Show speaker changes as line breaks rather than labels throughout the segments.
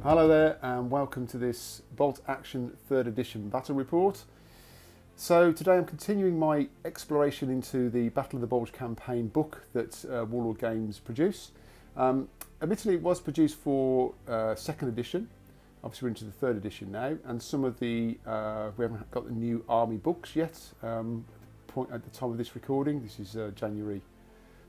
Hello there and welcome to this Bolt Action 3rd edition battle report. So today I'm continuing my exploration into the Battle of the Bulge campaign book that Warlord Games produce. Admittedly it was produced for 2nd edition, obviously we're into the 3rd edition now, and some of the, we haven't got the new army books yet at the time of this recording. This is January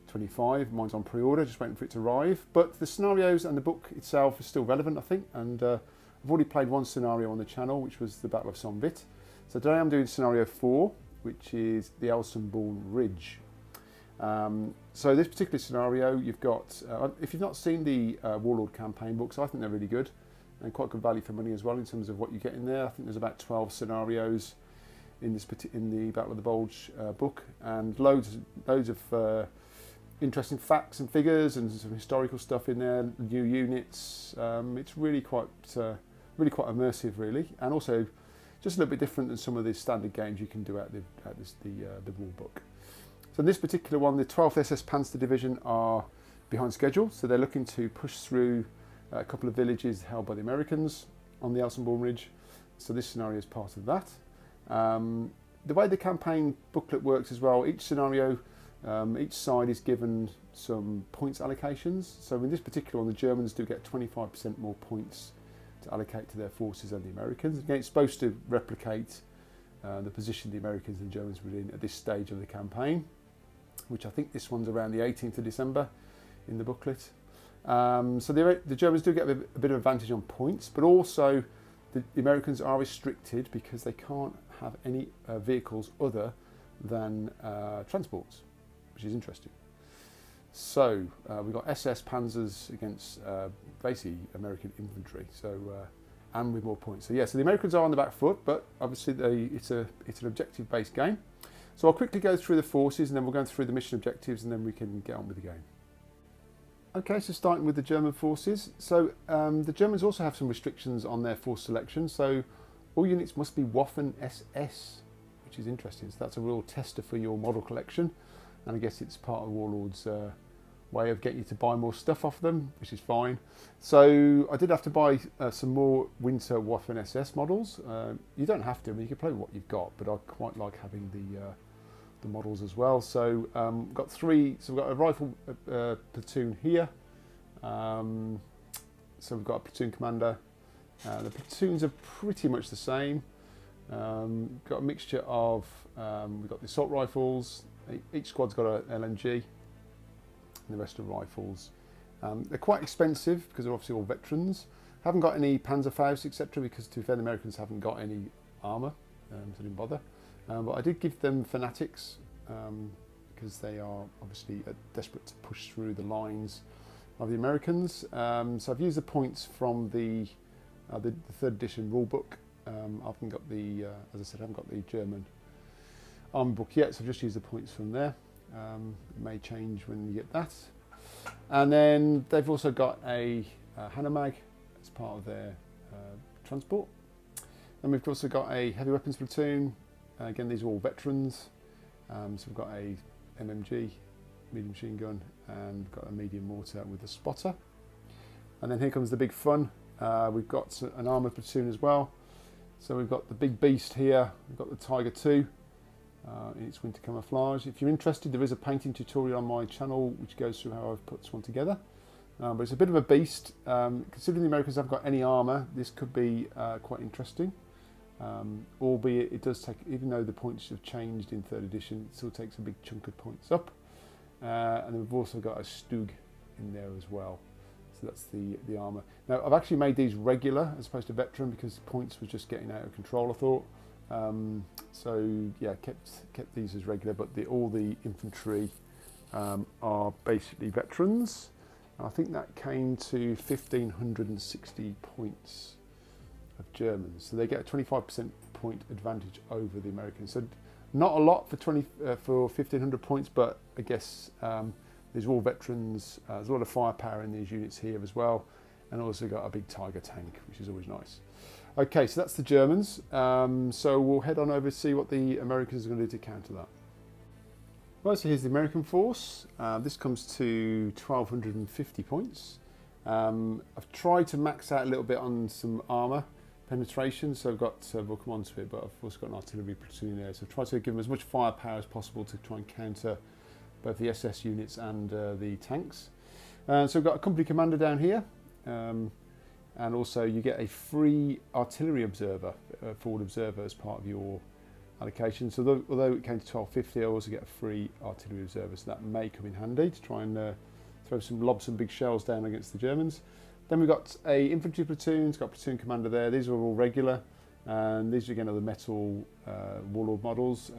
25, mine's on pre-order, just waiting for it to arrive. But the scenarios and the book itself is still relevant, I think, and I've already played one scenario on the channel, which was the Battle of Sonvit. So today I'm doing scenario 4, which is the Elsenborn Ridge. So this particular scenario, you've got, if you've not seen the Warlord campaign books, I think they're really good, and quite good value for money as well in terms of what you get in there. I think there's about 12 scenarios in the Battle of the Bulge book, and loads of interesting facts and figures and some historical stuff in there, new units. It's really quite immersive, really, and also just a little bit different than some of the standard games you can do at the rule book. So in this particular one, the 12th SS Panzer Division are behind schedule, so they're looking to push through a couple of villages held by the Americans on the Elsenborn Ridge. So this scenario is part of that. The way the campaign booklet works as well, each scenario, each side is given some points allocations. So in this particular one, the Germans do get 25% more points to allocate to their forces than the Americans. Again, it's supposed to replicate the position the Americans and Germans were in at this stage of the campaign, which I think this one's around the 18th of December in the booklet. So the Germans do get a bit of advantage on points, but also the Americans are restricted because they can't have any vehicles other than transports, which is interesting. So we've got SS Panzers against basically American infantry, so and with more points. So yeah, so the Americans are on the back foot, but obviously it's an objective-based game. So I'll quickly go through the forces, and then we'll go through the mission objectives, and then we can get on with the game. Okay, so starting with the German forces. So the Germans also have some restrictions on their force selection. So all units must be Waffen SS, which is interesting. So that's a real tester for your model collection. And I guess it's part of Warlord's way of getting you to buy more stuff off them, which is fine. So I did have to buy some more Winter Waffen SS models. You don't have to, I mean, you can play with what you've got, but I quite like having the models as well. So we've got three, so we've got a rifle platoon here. So we've got a platoon commander. The platoons are pretty much the same. Got a mixture of, we've got the assault rifles. Each squad's got an LMG, and the rest are rifles. They're quite expensive because they're obviously all veterans. Haven't got any Panzerfaust, etc., because to be fair, the Americans haven't got any armour, so I didn't bother. But I did give them Fanatics because they are obviously desperate to push through the lines of the Americans. So I've used the points from the 3rd edition rulebook. I haven't got the, as I said, I haven't got the German army book yet, so I've just used the points from there. It may change when you get that. And then they've also got a Hanomag as part of their transport. And we've also got a heavy weapons platoon. Again, these are all veterans. So we've got a MMG, medium machine gun, and got a medium mortar with a spotter. And then here comes the big fun. We've got an armoured platoon as well. So we've got the big beast here. We've got the Tiger 2 in its winter camouflage. If you're interested, there is a painting tutorial on my channel which goes through how I've put this one together. But it's a bit of a beast. Considering the Americans haven't got any armour, this could be quite interesting. Albeit it does take, even though the points have changed in 3rd edition, it still takes a big chunk of points up. And then we've also got a Stug in there as well. So that's the armour. Now I've actually made these regular as opposed to veteran because points was just getting out of control, I thought. So yeah, kept these as regular, but all the infantry are basically veterans. And I think that came to 1,560 points of Germans, so they get a 25% point advantage over the Americans. So not a lot for 1,500 points, but I guess these are all veterans. There's a lot of firepower in these units here as well, and also got a big Tiger tank, which is always nice. Okay, so that's the Germans. So we'll head on over to see what the Americans are going to do to counter that. Right, so here's the American force. This comes to 1,250 points. I've tried to max out a little bit on some armour penetration, so I've got, we'll come on to it, but I've also got an artillery platoon there, so I've tried to give them as much firepower as possible to try and counter both the SS units and the tanks. So we've got a company commander down here, and also you get a free artillery observer, forward observer, as part of your allocation. So although it came to 1250, I also get a free artillery observer, so that may come in handy to try and lob some big shells down against the Germans. Then we've got a infantry platoon, it's got a platoon commander there. These are all regular, and these are again are the metal Warlord models.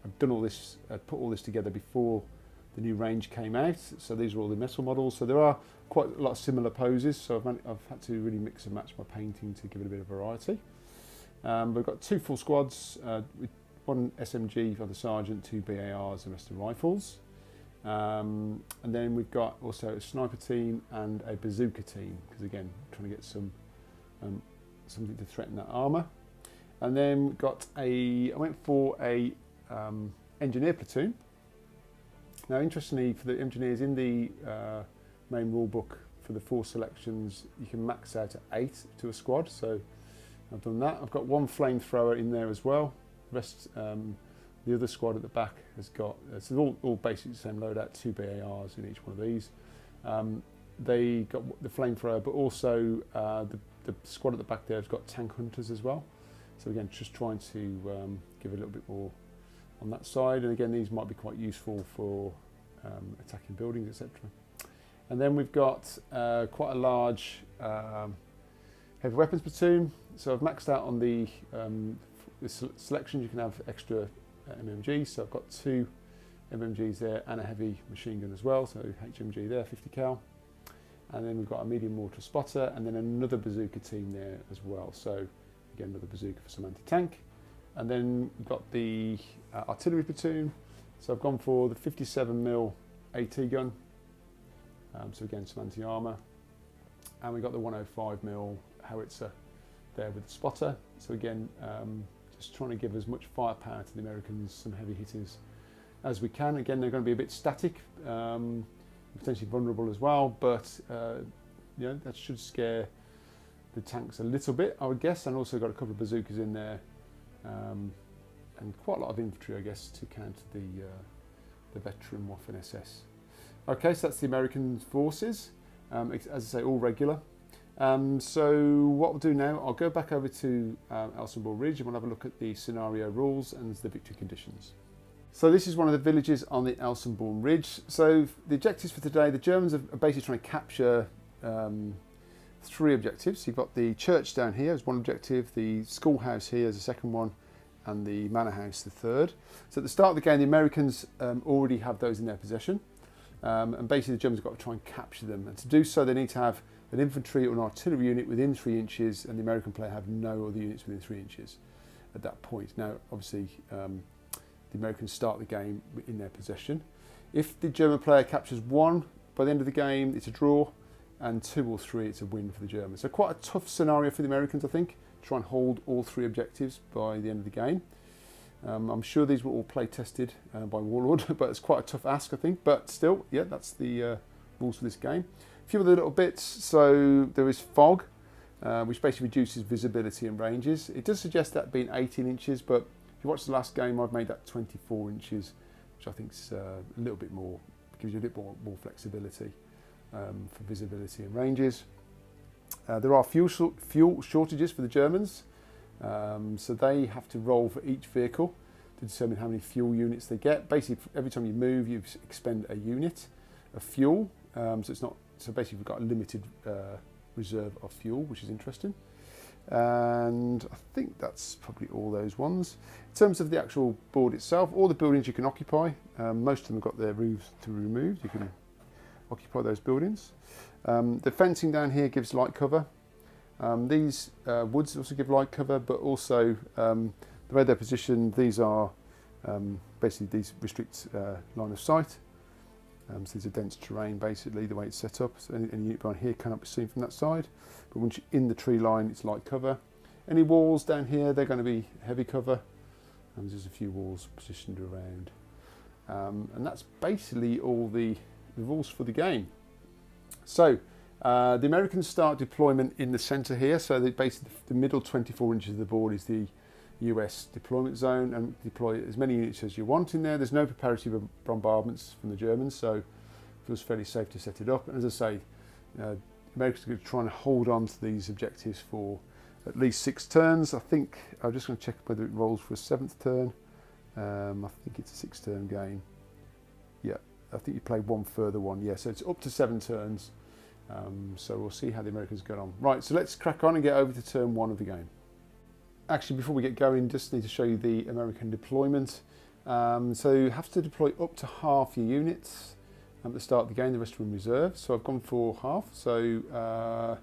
I've done all this, put all this together before the new range came out, so these are all the metal models. So there are quite a lot of similar poses, so I've had to really mix and match my painting to give it a bit of variety. We've got 2 full squads, with 1 SMG for the sergeant, 2 BARs, and the rest of rifles. And then we've got also a sniper team and a bazooka team, because again, trying to get some something to threaten that armour. And then we've got I went for a engineer platoon. Now, interestingly, for the engineers in the main rule book for the 4 selections, you can max out at 8 to a squad. So I've done that. I've got 1 flamethrower in there as well. The rest, the other squad at the back has got, so they're all basically the same loadout, 2 BARs in each one of these. They got the flamethrower, but also the squad at the back there has got tank hunters as well. So again, just trying to give a little bit more on that side. And again, these might be quite useful for attacking buildings, etc. And then we've got quite a large heavy weapons platoon. So I've maxed out on the selections. You can have extra MMGs. So I've got 2 MMGs there and a heavy machine gun as well. So HMG there, 50 cal. And then we've got a medium mortar spotter, and then another bazooka team there as well. So again, another bazooka for some anti-tank. And then we've got the artillery platoon. So I've gone for the 57mm AT gun. So again, some anti-armour. And we've got the 105mm howitzer there with the spotter. So again, just trying to give as much firepower to the Americans, some heavy hitters as we can. Again, they're going to be a bit static, potentially vulnerable as well, but you know, that should scare the tanks a little bit, I would guess. And also got a couple of bazookas in there, and quite a lot of infantry, I guess, to counter the veteran Waffen SS. Okay, so that's the American forces. As I say, all regular. So what we'll do now, I'll go back over to Elsenborn Ridge and we'll have a look at the scenario rules and the victory conditions. So this is one of the villages on the Elsenborn Ridge. So the objectives for today, the Germans are basically trying to capture 3 objectives. You've got the church down here as one objective, the schoolhouse here as a second one, and the manor house the third. So at the start of the game, the Americans already have those in their possession. And basically the Germans have got to try and capture them. And to do so, they need to have an infantry or an artillery unit within 3 inches, and the American player have no other units within 3 inches at that point. Now, obviously, the Americans start the game in their possession. If the German player captures 1 by the end of the game, it's a draw, and 2 or 3, it's a win for the Germans. So quite a tough scenario for the Americans, I think, to try and hold all 3 objectives by the end of the game. I'm sure these were all play tested by Warlord, but it's quite a tough ask, I think. But still, yeah, that's the rules for this game. A few other little bits. So there is fog, which basically reduces visibility and ranges. It does suggest that being 18 inches, but if you watch the last game, I've made that 24 inches, which I think is a little bit more, gives you a bit more flexibility for visibility and ranges. There are fuel shortages for the Germans. So they have to roll for each vehicle to determine how many fuel units they get. Basically, every time you move, you expend a unit of fuel. So basically, we've got a limited reserve of fuel, which is interesting. And I think that's probably all those ones. In terms of the actual board itself, all the buildings you can occupy. Most of them have got their roofs to be removed. You can occupy those buildings. The fencing down here gives light cover. These woods also give light cover, but also the way they're positioned, these are basically, these restrict line of sight. So these are dense terrain, basically, the way it's set up. So any unit behind here cannot be seen from that side, but once you're in the tree line, it's light cover. Any walls down here, they're going to be heavy cover. There's a few walls positioned around. And that's basically all the rules for the game. So The Americans start deployment in the centre here, so they basically the middle 24 inches of the board is the US deployment zone, and deploy as many units as you want in there. There's no preparatory bombardments from the Germans, so it feels fairly safe to set it up. And as I say, Americans are going to try and hold on to these objectives for at least 6 turns. I think I'm just going to check whether it rolls for a 7th turn. I think it's a 6-turn game. Yeah, I think you play one further one. Yeah, so it's up to 7 turns. So we'll see how the Americans get on. Right, so let's crack on and get over to turn 1 of the game. Actually, before we get going, just need to show you the American deployment. So you have to deploy up to half your units at the start of the game. The rest are in reserve. So I've gone for half. So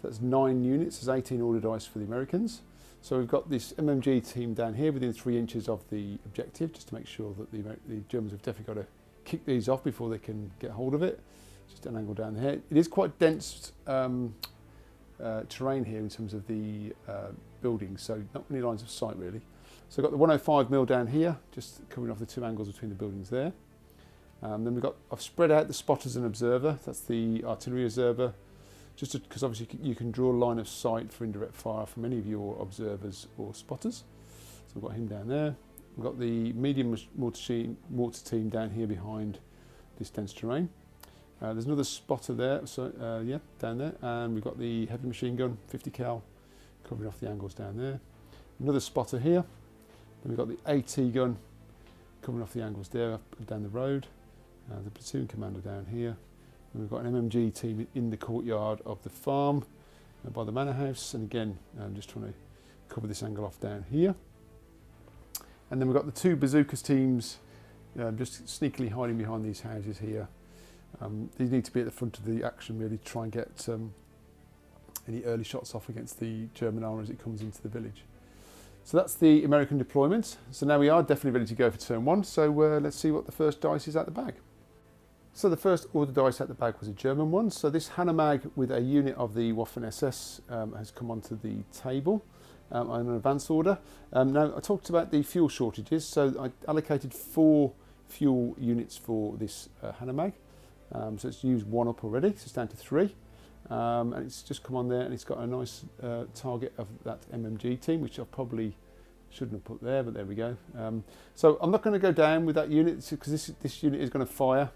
that's 9 units. There's 18 order dice for the Americans. So we've got this MMG team down here within 3 inches of the objective, just to make sure that the Germans have definitely got to kick these off before they can get hold of it. Just an angle down here. It is quite dense terrain here in terms of the buildings, so not many lines of sight really. So I've got the 105mm down here, just covering off the 2 angles between the buildings there. Then I've spread out the spotters and observer. That's the artillery observer, just because obviously you can draw a line of sight for indirect fire from any of your observers or spotters. So we've got him down there. We've got the medium mortar team down here behind this dense terrain. There's another spotter there, so yeah, down there, and we've got the heavy machine gun, 50 cal, covering off the angles down there. Another spotter here. Then we've got the AT gun, covering off the angles there, up and down the road. The platoon commander down here. And we've got an MMG team in the courtyard of the farm by the manor house. And again, I'm just trying to cover this angle off down here. And then we've got the 2 bazookas teams just sneakily hiding behind these houses here. These need to be at the front of the action really to try and get any early shots off against the German armour as it comes into the village. So that's the American deployment. So now we are definitely ready to go for turn 1. So let's see what the first dice is out the bag. So the first order dice out the bag was a German one. So this Hanomag with a unit of the Waffen SS has come onto the table on an advance order. Now I talked about the fuel shortages. So I allocated 4 fuel units for this Hanomag. So it's used 1 up already, so it's down to 3. And it's just come on there and it's got a nice target of that MMG team, which I probably shouldn't have put there, but there we go. So I'm not going to go down with that unit because this unit is going to fire.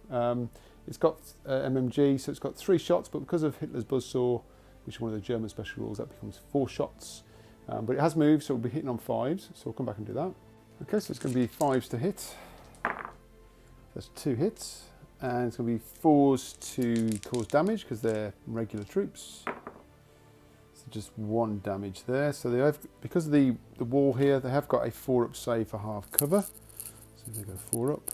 It's got MMG, so it's got 3 shots, but because of Hitler's buzzsaw, which is one of the German special rules, that becomes 4 shots. But it has moved, so we'll be hitting on 5s, so we'll come back and do that. Okay, so it's going to be 5s to hit. That's 2 hits. And it's going to be 4s to cause damage because they're regular troops. So just 1 damage there. So they have, because of the wall here, they have got a 4-up save for half cover. So they go 4 up.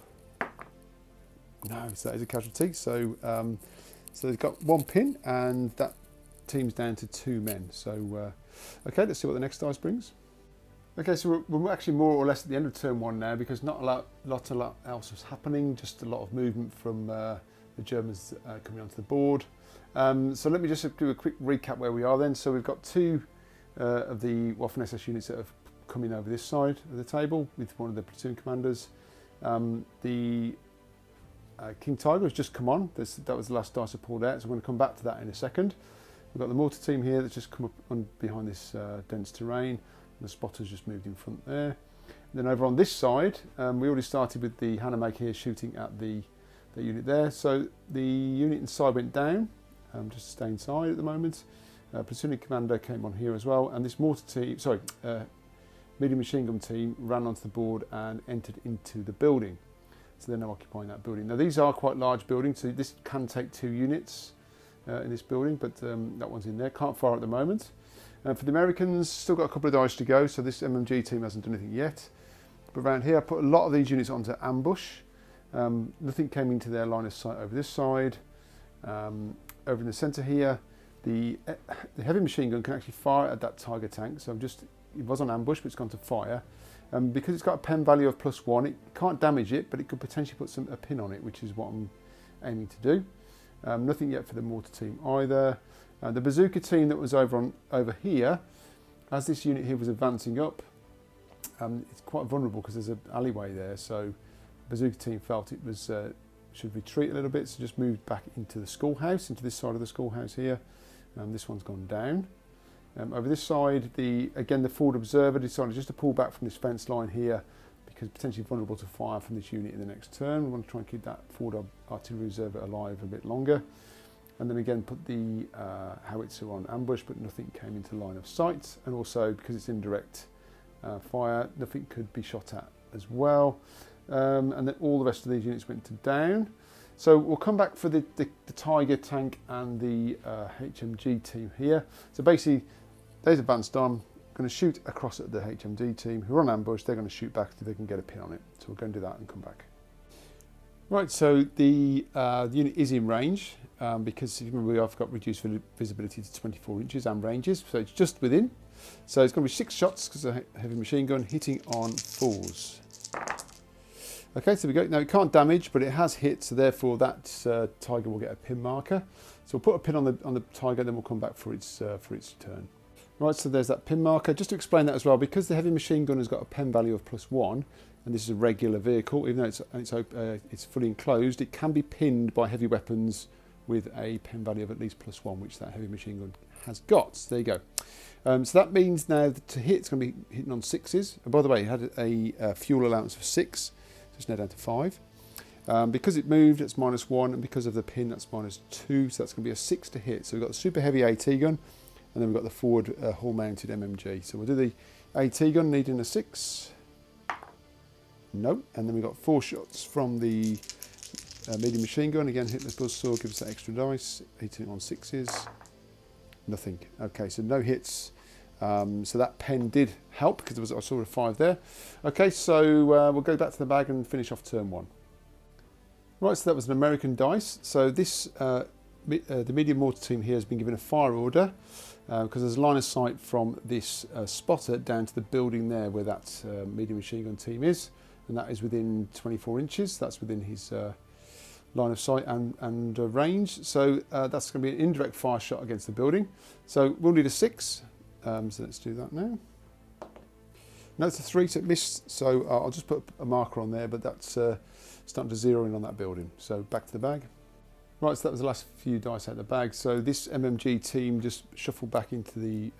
No, so that is a casualty. So so they've got 1 pin, and that team's down to 2 men. So okay, let's see what the next dice brings. Okay, so we're actually more or less at the end of turn 1 now because not a lot else was happening, just a lot of movement from the Germans coming onto the board. So let me just do a quick recap where we are then. So we've got 2 of the Waffen SS units that have come in over this side of the table with one of the platoon commanders. The King Tiger has just come on. That was the last dice I pulled out, so I'm going to come back to that in a second. We've got the mortar team here that's just come up on behind this dense terrain. The spotter's just moved in front there. And then over on this side, we already started with the Hanomag here shooting at the unit there. So the unit inside went down, just to stay inside at the moment. Platoon commander came on here as well, and this mortar team, medium machine gun team ran onto the board and entered into the building. So they're now occupying that building. Now these are quite large buildings, so this can take 2 units in this building, but that one's in there. Can't fire at the moment. For the Americans, still got a couple of dice to go, so this MMG team hasn't done anything yet. But around here, I put a lot of these units onto ambush. Nothing came into their line of sight over this side. Over in the centre here, the heavy machine gun can actually fire at that Tiger tank, so it was on ambush, but it's gone to fire. Because it's got a pen value of +1, it can't damage it, but it could potentially put a pin on it, which is what I'm aiming to do. Nothing yet for the mortar team either. The bazooka team that was over here, as this unit here was advancing up, it's quite vulnerable because there's an alleyway there, so the bazooka team felt it was should retreat a little bit, so just move back into the schoolhouse, into this side of the schoolhouse here. This one's gone down. Over this side, again the forward observer decided just to pull back from this fence line here because potentially vulnerable to fire from this unit in the next turn. We want to try and keep that forward artillery observer alive a bit longer. And then again put the howitzer on ambush, but nothing came into line of sight. And also because it's indirect fire, nothing could be shot at as well. And then all the rest of these units went to down. So we'll come back for the Tiger tank and the HMG team here. So basically, they've advanced on, going to shoot across at the HMG team who are on ambush. They're going to shoot back if they can get a pin on it. So we'll go and do that and come back. Right, so the unit is in range because if you remember, I've got reduced visibility to 24 inches and ranges, so it's just within. So it's going to be 6 shots because of a heavy machine gun hitting on 4s. Okay, so we go. Now it can't damage, but it has hit, so therefore that Tiger will get a pin marker. So we'll put a pin on the Tiger, then we'll come back for its turn. Right, so there's that pin marker. Just to explain that as well, because the heavy machine gun has got a pen value of +1, and this is a regular vehicle, even though it's fully enclosed, it can be pinned by heavy weapons with a pen value of at least +1, which that heavy machine gun has got. So there you go. So that means now that to hit, it's going to be hitting on 6s. And by the way, it had a fuel allowance of 6. So it's now down to 5. Because it moved, it's -1, and because of the pin, that's -2. So that's going to be a 6 to hit. So we've got the super heavy AT gun, and then we've got the forward hull-mounted MMG. So we'll do the AT gun needing a 6. No, and then we've got 4 shots from the medium machine gun. Again, hit the buzzsaw, gives us that extra dice. 18 on 6s. Nothing. Okay, so no hits. So that pen did help because I saw a 5 there. Okay, so we'll go back to the bag and finish off turn 1. Right, so that was an American dice. So this the medium mortar team here has been given a fire order because there's a line of sight from this spotter down to the building there where that medium machine gun team is, and that is within 24 inches. That's within his line of sight and range. So that's going to be an indirect fire shot against the building. So we'll need a 6. So let's do that now. No, it's a 3, so it missed. So I'll just put a marker on there, but that's starting to zero in on that building. So back to the bag. Right, so that was the last few dice out of the bag. So this MMG team just shuffled back into the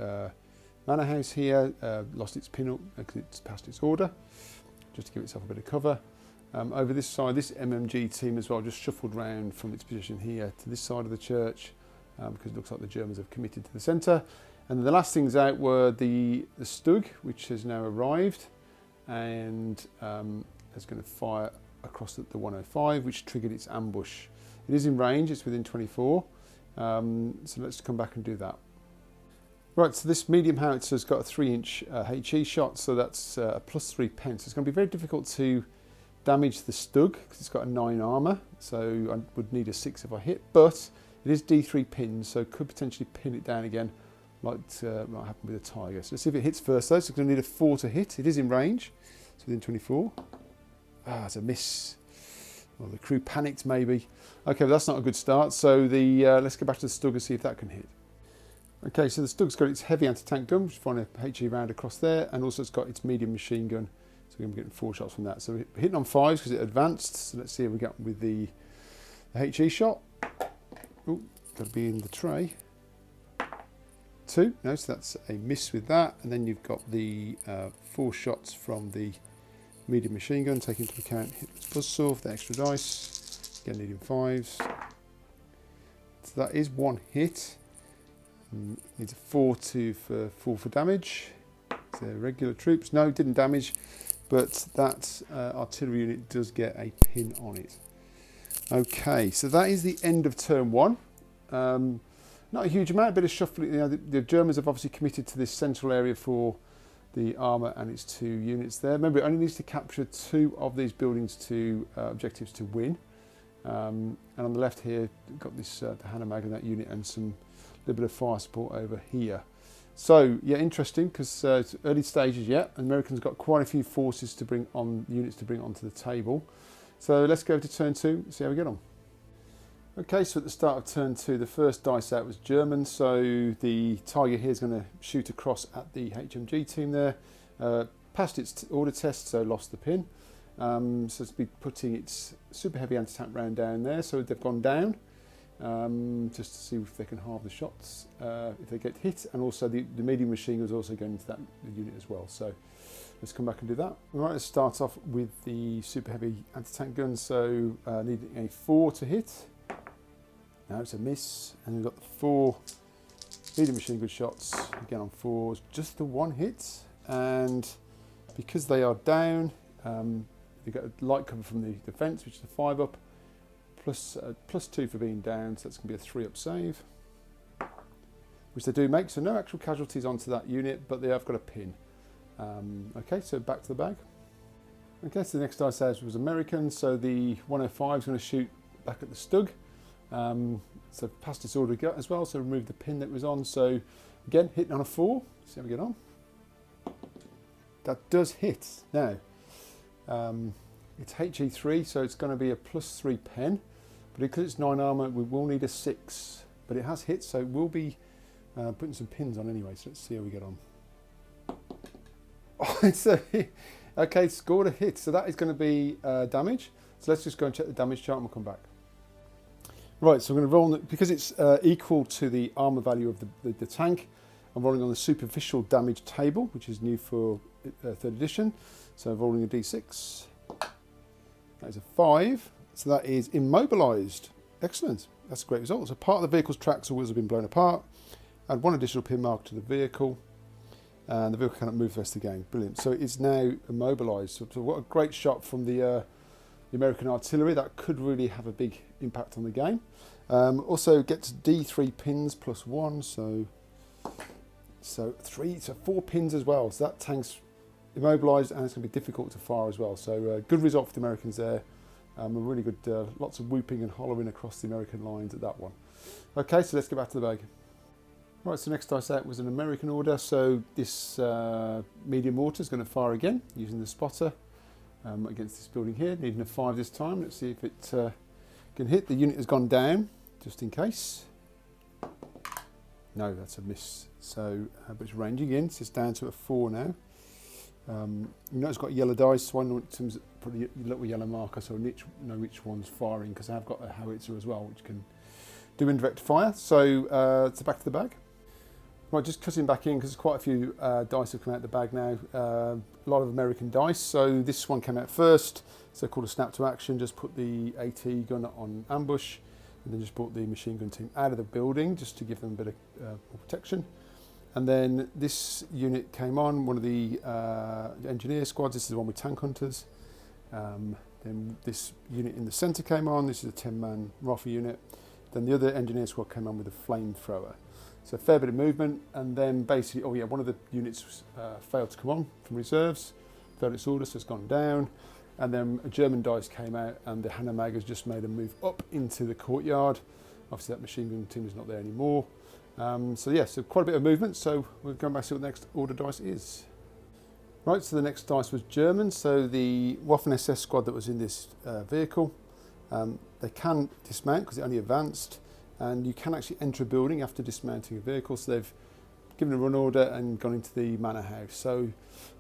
manor house here, lost its pin because it's past its order, just to give itself a bit of cover. Over this side, this MMG team as well just shuffled round from its position here to this side of the church because it looks like the Germans have committed to the centre. And then the last things out were the Stug, which has now arrived and is going to fire across at the 105, which triggered its ambush. It is in range, it's within 24, so let's come back and do that. Right, so this medium howitzer's got a 3-inch HE shot, so that's a +3 pence. It's going to be very difficult to damage the Stug because it's got a 9 armour, so I would need a 6 if I hit, but it is D3 pins, so could potentially pin it down again like what happened with the Tiger. So let's see if it hits first though. So it's going to need a 4 to hit. It is in range, it's within 24. Ah, it's a miss. Well, the crew panicked maybe. Okay, well, that's not a good start. So let's go back to the Stug and see if that can hit. Okay, so the Stug's got its heavy anti-tank gun, which is firing a HE round across there, and also it's got its medium machine gun. So we're going to be getting 4 shots from that. So we're hitting on 5s because it advanced. So let's see how we get with the HE shot. Oh, got to be in the tray. 2, no, so that's a miss with that. And then you've got the 4 shots from the medium machine gun, taking into account hit buzzsaw for the extra dice. Again, needing 5s. So that is 1 hit. Needs a 4 for damage. So regular troops, no, didn't damage, but that artillery unit does get a pin on it. Okay, so that is the end of turn 1. Not a huge amount, a bit of shuffling. You know, the Germans have obviously committed to this central area for the armour and its 2 units there. Remember, it only needs to capture 2 of these buildings to objectives to win. And on the left here, we've got this the Hanomag and that unit and some little bit of fire support over here. So yeah, interesting because it's early stages yet. Americans got quite a few forces to bring on, units to bring onto the table. So let's go to turn 2 and see how we get on. Okay, so at the start of turn 2, the first dice out was German, so the Tiger here is going to shoot across at the HMG team there. Passed its order test, so lost the pin. So it's be putting its super heavy anti-tank round down there. So they've gone down just to see if they can halve the shots if they get hit. And also the medium machine gun is also going into that unit as well. So let's come back and do that. Right, let's start off with the super heavy anti-tank gun. So needing a 4 to hit. Now it's a miss, and we've got the 4 medium machine gun shots, again on 4s, just the 1 hit, and because they are down, they've got a light cover from the defence, which is a 5 up, plus 2 for being down, so that's going to be a 3 up save, which they do make, so no actual casualties onto that unit, but they have got a pin. Okay, so back to the bag. Okay, so the next dice out was American, so the 105 is going to shoot back at the Stug. So past its order as well, so remove the pin that was on. So again, hitting on a 4, see how we get on. That does hit. Now, it's HE3, so it's going to be a +3 pen, but because it's 9 armour, we will need a 6. But it has hit, so we'll be putting some pins on anyway, so let's see how we get on. Oh, it's a hit. Okay, scored a hit, so that is going to be damage. So let's just go and check the damage chart and we'll come back. Right, so I'm going to roll, because it's equal to the armour value of the tank, I'm rolling on the superficial damage table, which is new for 3rd edition. So I'm rolling a d6. That is a 5, so that is immobilised. Excellent, that's a great result. So part of the vehicle's tracks or wheels have been blown apart. Add 1 additional pin mark to the vehicle, and the vehicle cannot move the rest of the game. Brilliant, so it's now immobilised. So what a great shot from the American artillery. That could really have a big impact on the game. Also gets D3 pins +1, so 4 pins as well. So that tank's immobilised and it's going to be difficult to fire as well. So good result for the Americans there. A really good, lots of whooping and hollering across the American lines at that one. Okay, so let's get back to the bag. Right, so next dice out was an American order. So this medium mortar is going to fire again using the spotter. Against this building here, needing a 5 this time. Let's see if it can hit. The unit has gone down, just in case. No, that's a miss. So, but it's ranging in, so it's down to a 4 now. You know it's got yellow dice, so I know put a little yellow marker so I know which one's firing, because I've got a howitzer as well, which can do indirect fire. So, back to the bag. Right, just cutting back in because there's quite a few dice have come out of the bag now. A lot of American dice. So this one came out first. So called a snap to action. Just put the AT gun on ambush, and then just brought the machine gun team out of the building just to give them a bit of protection. And then this unit came on, one of the engineer squads. This is the one with tank hunters. Then this unit in the centre came on. This is a 10-man rifle unit. Then the other engineer squad came on with a flamethrower. So a fair bit of movement, and then basically, oh yeah, one of the units failed to come on from reserves, failed its order, so it's gone down. And then a German dice came out, and the Hanomag has just made a move up into the courtyard. Obviously that machine gun team is not there anymore. So yeah, so quite a bit of movement, so we're going back to see what the next order dice is. Right, so the next dice was German, so the Waffen-SS squad that was in this vehicle, they can dismount because it only advanced. And you can actually enter a building after dismounting a vehicle. So they've given a run order and gone into the manor house. So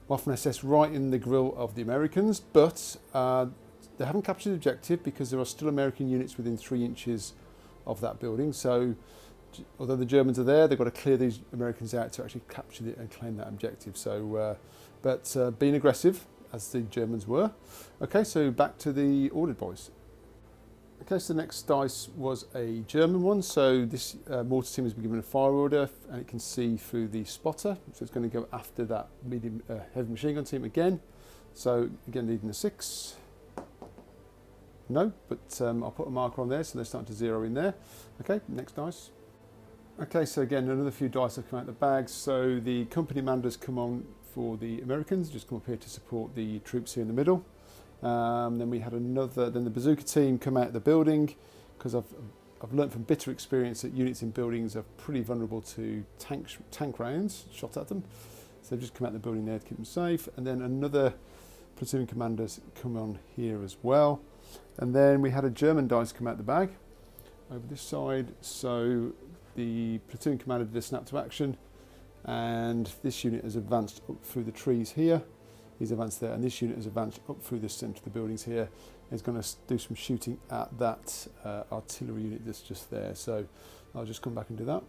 Waffen-SS right in the grill of the Americans, but they haven't captured the objective because there are still American units within 3 inches of that building. So although the Germans are there, they've got to clear these Americans out to actually capture it and claim that objective. So, but being aggressive, as the Germans were. Okay, so back to the ordered boys. Okay, so the next dice was a German one. So this mortar team has been given a fire order, and it can see through the spotter. So it's going to go after that medium heavy machine gun team again. So again, needing a 6. No, but I'll put a marker on there, so they're starting to zero in there. Okay, next dice. Okay, so again, another few dice have come out of the bags. So the company commanders come on for the Americans, just come up here to support the troops here in the middle. Then we had then the bazooka team come out of the building, because I've learned from bitter experience that units in buildings are pretty vulnerable to tank rounds shot at them. So they've just come out of the building there to keep them safe. And then another platoon commanders come on here as well. And then we had a German dice come out the bag over this side. So the platoon commander did a snap to action, and this unit has advanced up through the trees here he's advanced there, and this unit has advanced up through the centre of the buildings here. He's going to do some shooting at that artillery unit that's just there, so I'll just come back and do that.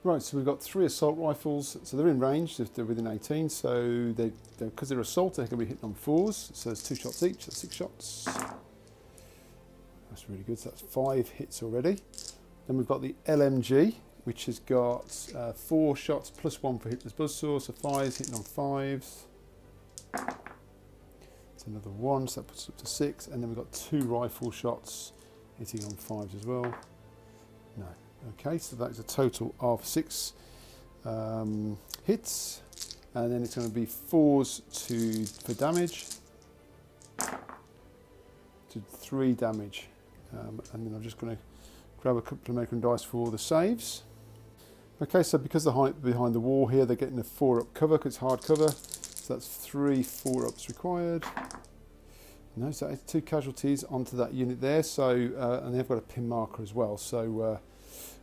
Right, so we've got 3 assault rifles, so they're in range if they're within 18, so because they're assault, they're going to be hitting on 4s, so there's 2 shots each, that's 6 shots. That's really good, so that's 5 hits already. Then we've got the LMG, which has got 4 shots plus 1 for Hitler's buzzsaw, so 5s hitting on 5s. It's another 1, so that puts us up to 6, and then we've got 2 rifle shots hitting on 5s as well. No. Okay, so that is a total of 6 hits, and then it's going to be 4s for damage, to 3 damage, and then I'm just going to grab a couple of American dice for the saves. Okay, so because they're behind the wall here, they're getting a 4-up cover because it's hard cover, so that's 3 4-ups required. No, so that's 2 casualties onto that unit there, so and they've got a pin marker as well, so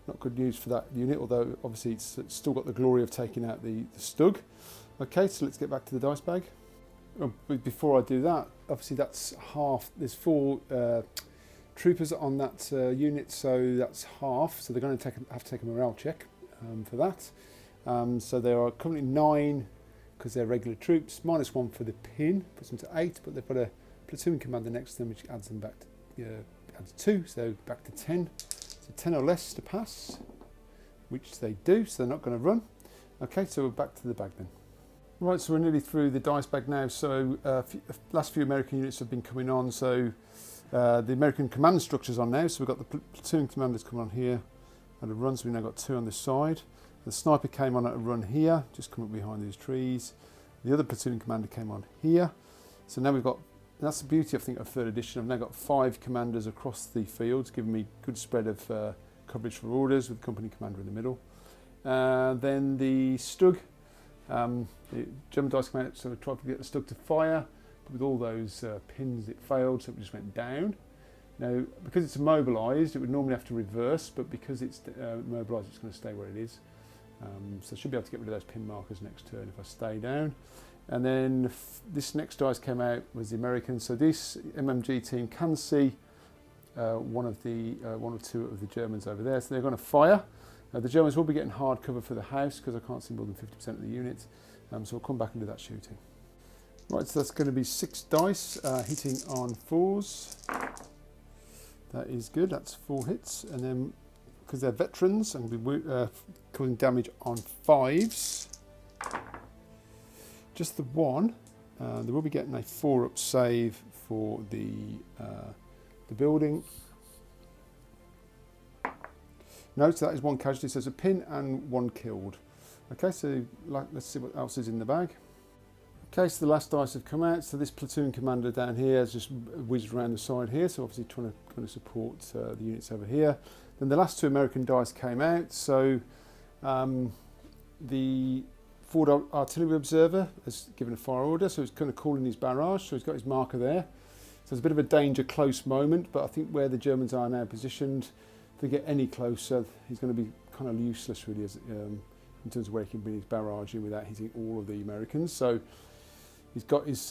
not good news for that unit, although obviously it's still got the glory of taking out the Stug. Okay, so let's get back to the dice bag. Oh, but before I do that, obviously that's half, there's 4 troopers on that unit, so that's half, so they're going to have to take a morale check for that. So there are currently 9 because they're regular troops, -1 for the pin, puts them to 8, but they've got a platoon commander next to them which adds them back to, adds 2, so back to 10. So 10 or less to pass, which they do, so they're not going to run. Okay, so we're back to the bag then. Right, so we're nearly through the dice bag now, so last few American units have been coming on, so the American command structure's on now, so we've got the platoon commanders coming on here at a run, so we've now got 2 on this side. The sniper came on at a run here, just come up behind these trees. The other platoon commander came on here, so now we've got, that's the beauty, I think, of 3rd edition. I've now got 5 commanders across the fields, giving me good spread of coverage for orders with the company commander in the middle. Then the Stug, the German dice came out, so we tried to get the Stug to fire, but with all those pins it failed, so it just went down. Now, because it's immobilised, it would normally have to reverse, but because it's immobilised, it's going to stay where it is. So I should be able to get rid of those pin markers next turn if I stay down. And then this next dice came out was the Americans. So this MMG team can see one or 2 of the Germans over there. So they're going to fire. The Germans will be getting hard cover for the house because I can't see more than 50% of the unit. So we'll come back and do that shooting. Right, so that's going to be 6 dice hitting on 4s. That is good. That's 4 hits. And then because they're veterans, I'm going to be causing damage on 5s. Just the 1, they will be getting a 4-up save for the building. No, so that is 1 casualty, so there's a pin and 1 killed. Okay, so let's see what else is in the bag. Okay, so the last dice have come out, so this platoon commander down here has just whizzed around the side here, so obviously trying to support the units over here. Then the last 2 American dice came out, so the forward artillery observer has given a fire order, so he's kind of calling his barrage, so he's got his marker there. So it's a bit of a danger close moment, but I think where the Germans are now positioned, if they get any closer, he's going to be kind of useless really in terms of where he can bring his barrage in without hitting all of the Americans. So he's got his,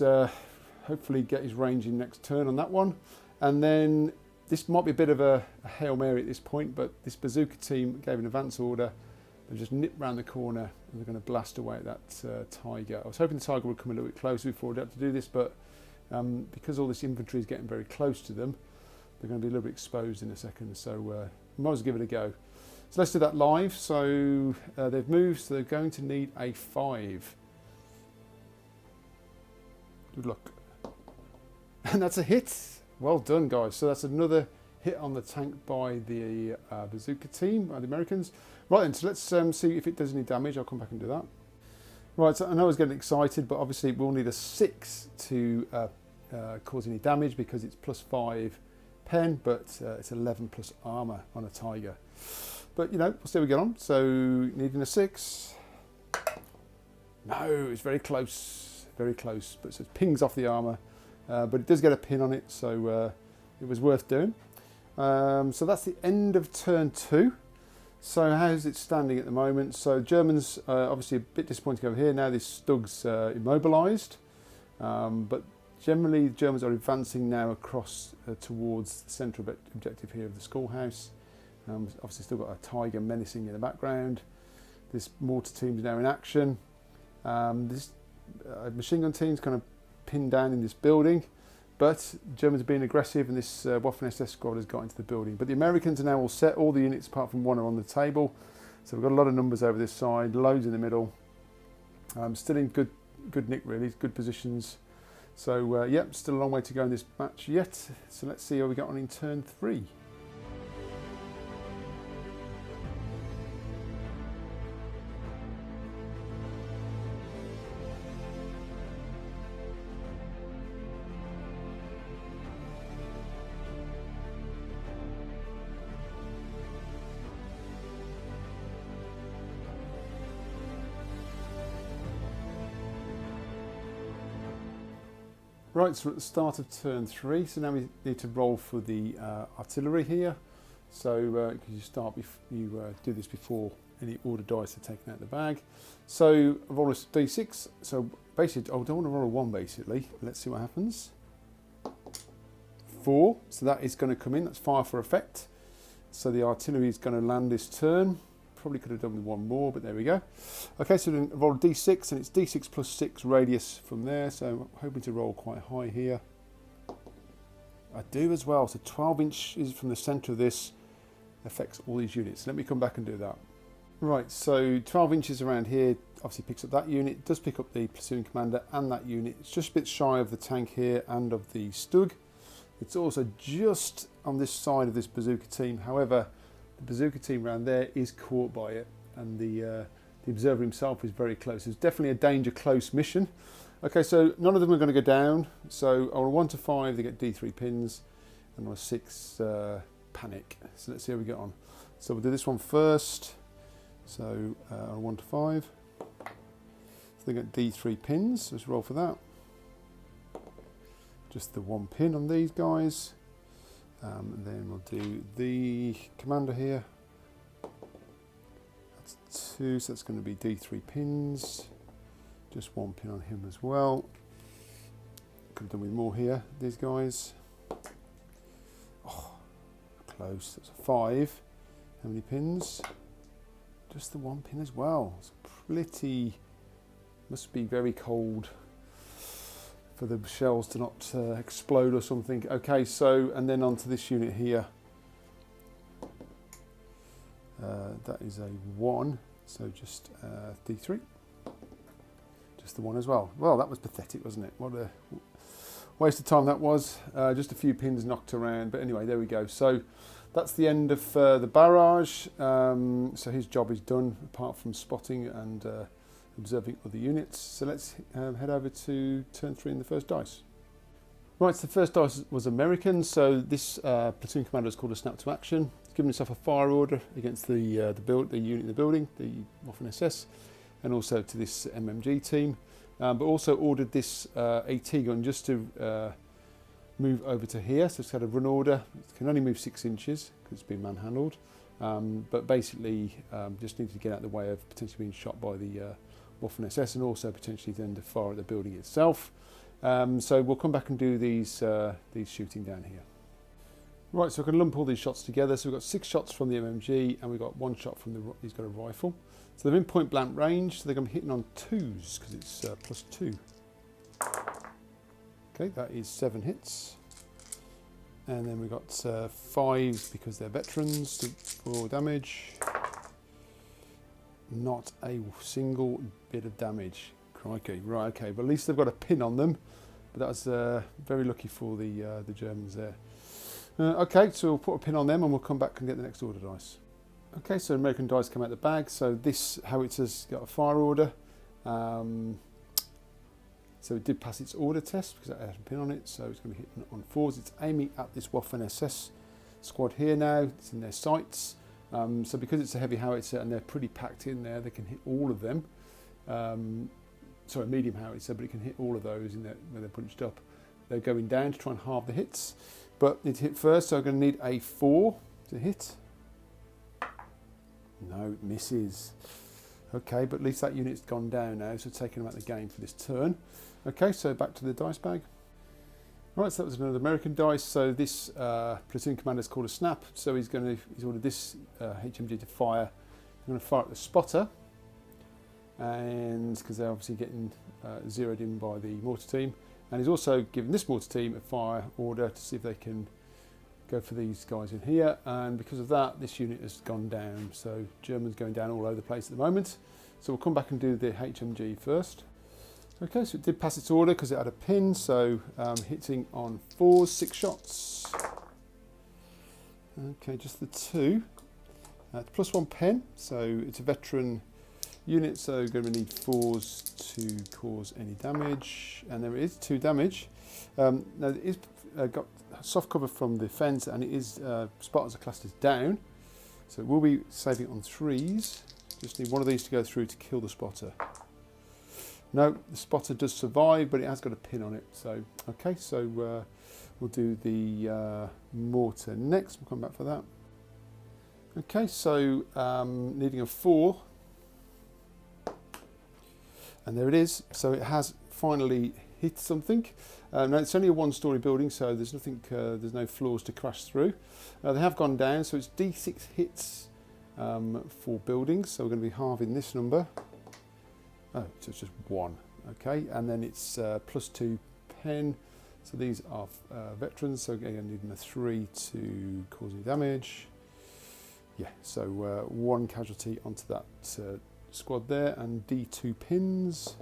hopefully get his range in next turn on that one. And then this might be a bit of a Hail Mary at this point, but this bazooka team gave an advance order. They just nip round the corner and they're going to blast away at that Tiger. I was hoping the Tiger would come a little bit closer before we'd have to do this, but because all this infantry is getting very close to them, they're going to be a little bit exposed in a second, so might as well give it a go. So let's do that live. So they've moved, so they're going to need a 5. Good luck. And that's a hit. Well done, guys. So that's another hit on the tank by the bazooka team, by the Americans. Right then, so let's see if it does any damage. I'll come back and do that. Right, so I know I was getting excited, but obviously we'll need a 6 to cause any damage because it's +5 pen, but it's 11 plus armour on a Tiger. But, you know, we'll see how we get on. So, needing a 6. No, it's very close, but so it pings off the armour. But it does get a pin on it, so it was worth doing. So that's the end of turn 2. So how's it standing at the moment? So Germans obviously a bit disappointing over here. Now this Stug's immobilised. But generally the Germans are advancing now across towards the central objective here of the schoolhouse. Obviously still got a tiger menacing in the background. This mortar team's now in action. This machine gun team's kind of pinned down in this building, but Germans are being aggressive and this Waffen-SS squad has got into the building. But the Americans are now all set, all the units apart from one are on the table. So we've got a lot of numbers over this side, loads in the middle. Still in good nick really, good positions. So yep, still a long way to go in this match yet. So let's see how we get on in turn 3. Right, so we're at the start of turn 3, so now we need to roll for the artillery here. So you do this before any order dice are taken out of the bag. So I roll a d6, so basically I don't want to roll a 1 basically. Let's see what happens. 4, so that is going to come in, that's fire for effect. So the artillery is going to land this turn. Probably could have done with 1 more, but there we go. Okay, so then roll a d6, and it's d6 plus 6 radius from there, so I'm hoping to roll quite high here. I do as well, so 12 inches from the centre of this affects all these units. Let me come back and do that. Right, so 12 inches around here obviously picks up that unit, it does pick up the platoon commander and that unit. It's just a bit shy of the tank here and of the Stug. It's also just on this side of this bazooka team, however, the bazooka team around there is caught by it, and the observer himself is very close. It's definitely a danger close mission. Okay, so none of them are going to go down. So on a 1 to 5 they get D3 pins, and on a 6 panic. So let's see how we get on. So we'll do this one first. So on a 1 to 5, so they get D3 pins. Let's roll for that. Just the 1 pin on these guys. And then we'll do the commander here. That's 2, so that's going to be D3 pins. Just 1 pin on him as well. Could have done with more here, these guys. Oh, close, that's a 5. How many pins? Just the 1 pin as well. It's pretty, must be very cold for the shells to not explode or something. Okay, so, and then onto this unit here. That is a 1, so just D3. Just the 1 as well. Well, that was pathetic, wasn't it? What a waste of time that was. Just a few pins knocked around, but anyway, there we go. So that's the end of the barrage. So his job is done, apart from spotting and observing other units. So let's head over to turn 3 in the first dice. Right, so the first dice was American, so this platoon commander is called a snap to action. He's given himself a fire order against the unit in the building, the Waffen-SS, and also to this MMG team, but also ordered this AT gun just to move over to here. So it's had a run order. It can only move 6 inches because it's been manhandled, but basically just needed to get out of the way of potentially being shot by the Waffen-SS, and also potentially then to fire at the building itself. So we'll come back and do these shooting down here. Right, so I can lump all these shots together. So we've got 6 shots from the MMG, and we've got 1 shot from he's got a rifle. So they're in point blank range, so they're going to be hitting on 2s because it's +2. Okay, that is 7 hits. And then we've got 5s because they're veterans for damage. Not a single bit of damage. Crikey. Right, okay, but at least they've got a pin on them. But that's very lucky for the Germans there. Okay, so we'll put a pin on them and we'll come back and get the next order dice. Okay, so American dice come out the bag. So this howitzer's got a fire order. So it did pass its order test because it had a pin on it. So it's going to be hitting on 4s. It's aiming at this Waffen-SS squad here now. It's in their sights. So because it's a heavy howitzer and they're pretty packed in there, they can hit all of them. Sorry, medium howitzer, but it can hit all of those in there where they're punched up. They're going down to try and halve the hits, but need to hit first, so I'm going to need a 4 to hit. No, it misses. Okay, but at least that unit's gone down now, so taking them out of the game for this turn. Okay, so back to the dice bag. Right, so that was another American dice. So this platoon commander is called a snap. So he's ordered this HMG to fire. I'm going to fire at the spotter, and because they're obviously getting zeroed in by the mortar team, and he's also given this mortar team a fire order to see if they can go for these guys in here. And because of that, this unit has gone down. So German's going down all over the place at the moment. So we'll come back and do the HMG first. Okay, so it did pass its order because it had a pin, so hitting on 4s, 6 shots. Okay, just the 2. It's +1 pen, so it's a veteran unit, so we're going to need 4s to cause any damage. And there it is, 2 damage. Now it is got soft cover from the fence, and it is Spartans are classed as down, so we'll be saving on 3s. Just need one of these to go through to kill the spotter. No, the spotter does survive, but it has got a pin on it. So, okay, so we'll do the mortar next. We'll come back for that. Okay, so needing a 4. And there it is. So it has finally hit something. Now it's only a 1-story building, so there's nothing, there's no floors to crash through. They have gone down, so it's D6 hits for buildings. So we're going to be halving this number. Oh, so it's just 1, okay, and then it's +2 pen, so these are veterans, so again needing a 3 to cause any damage. Yeah, so 1 casualty onto that squad there, and D2 pins,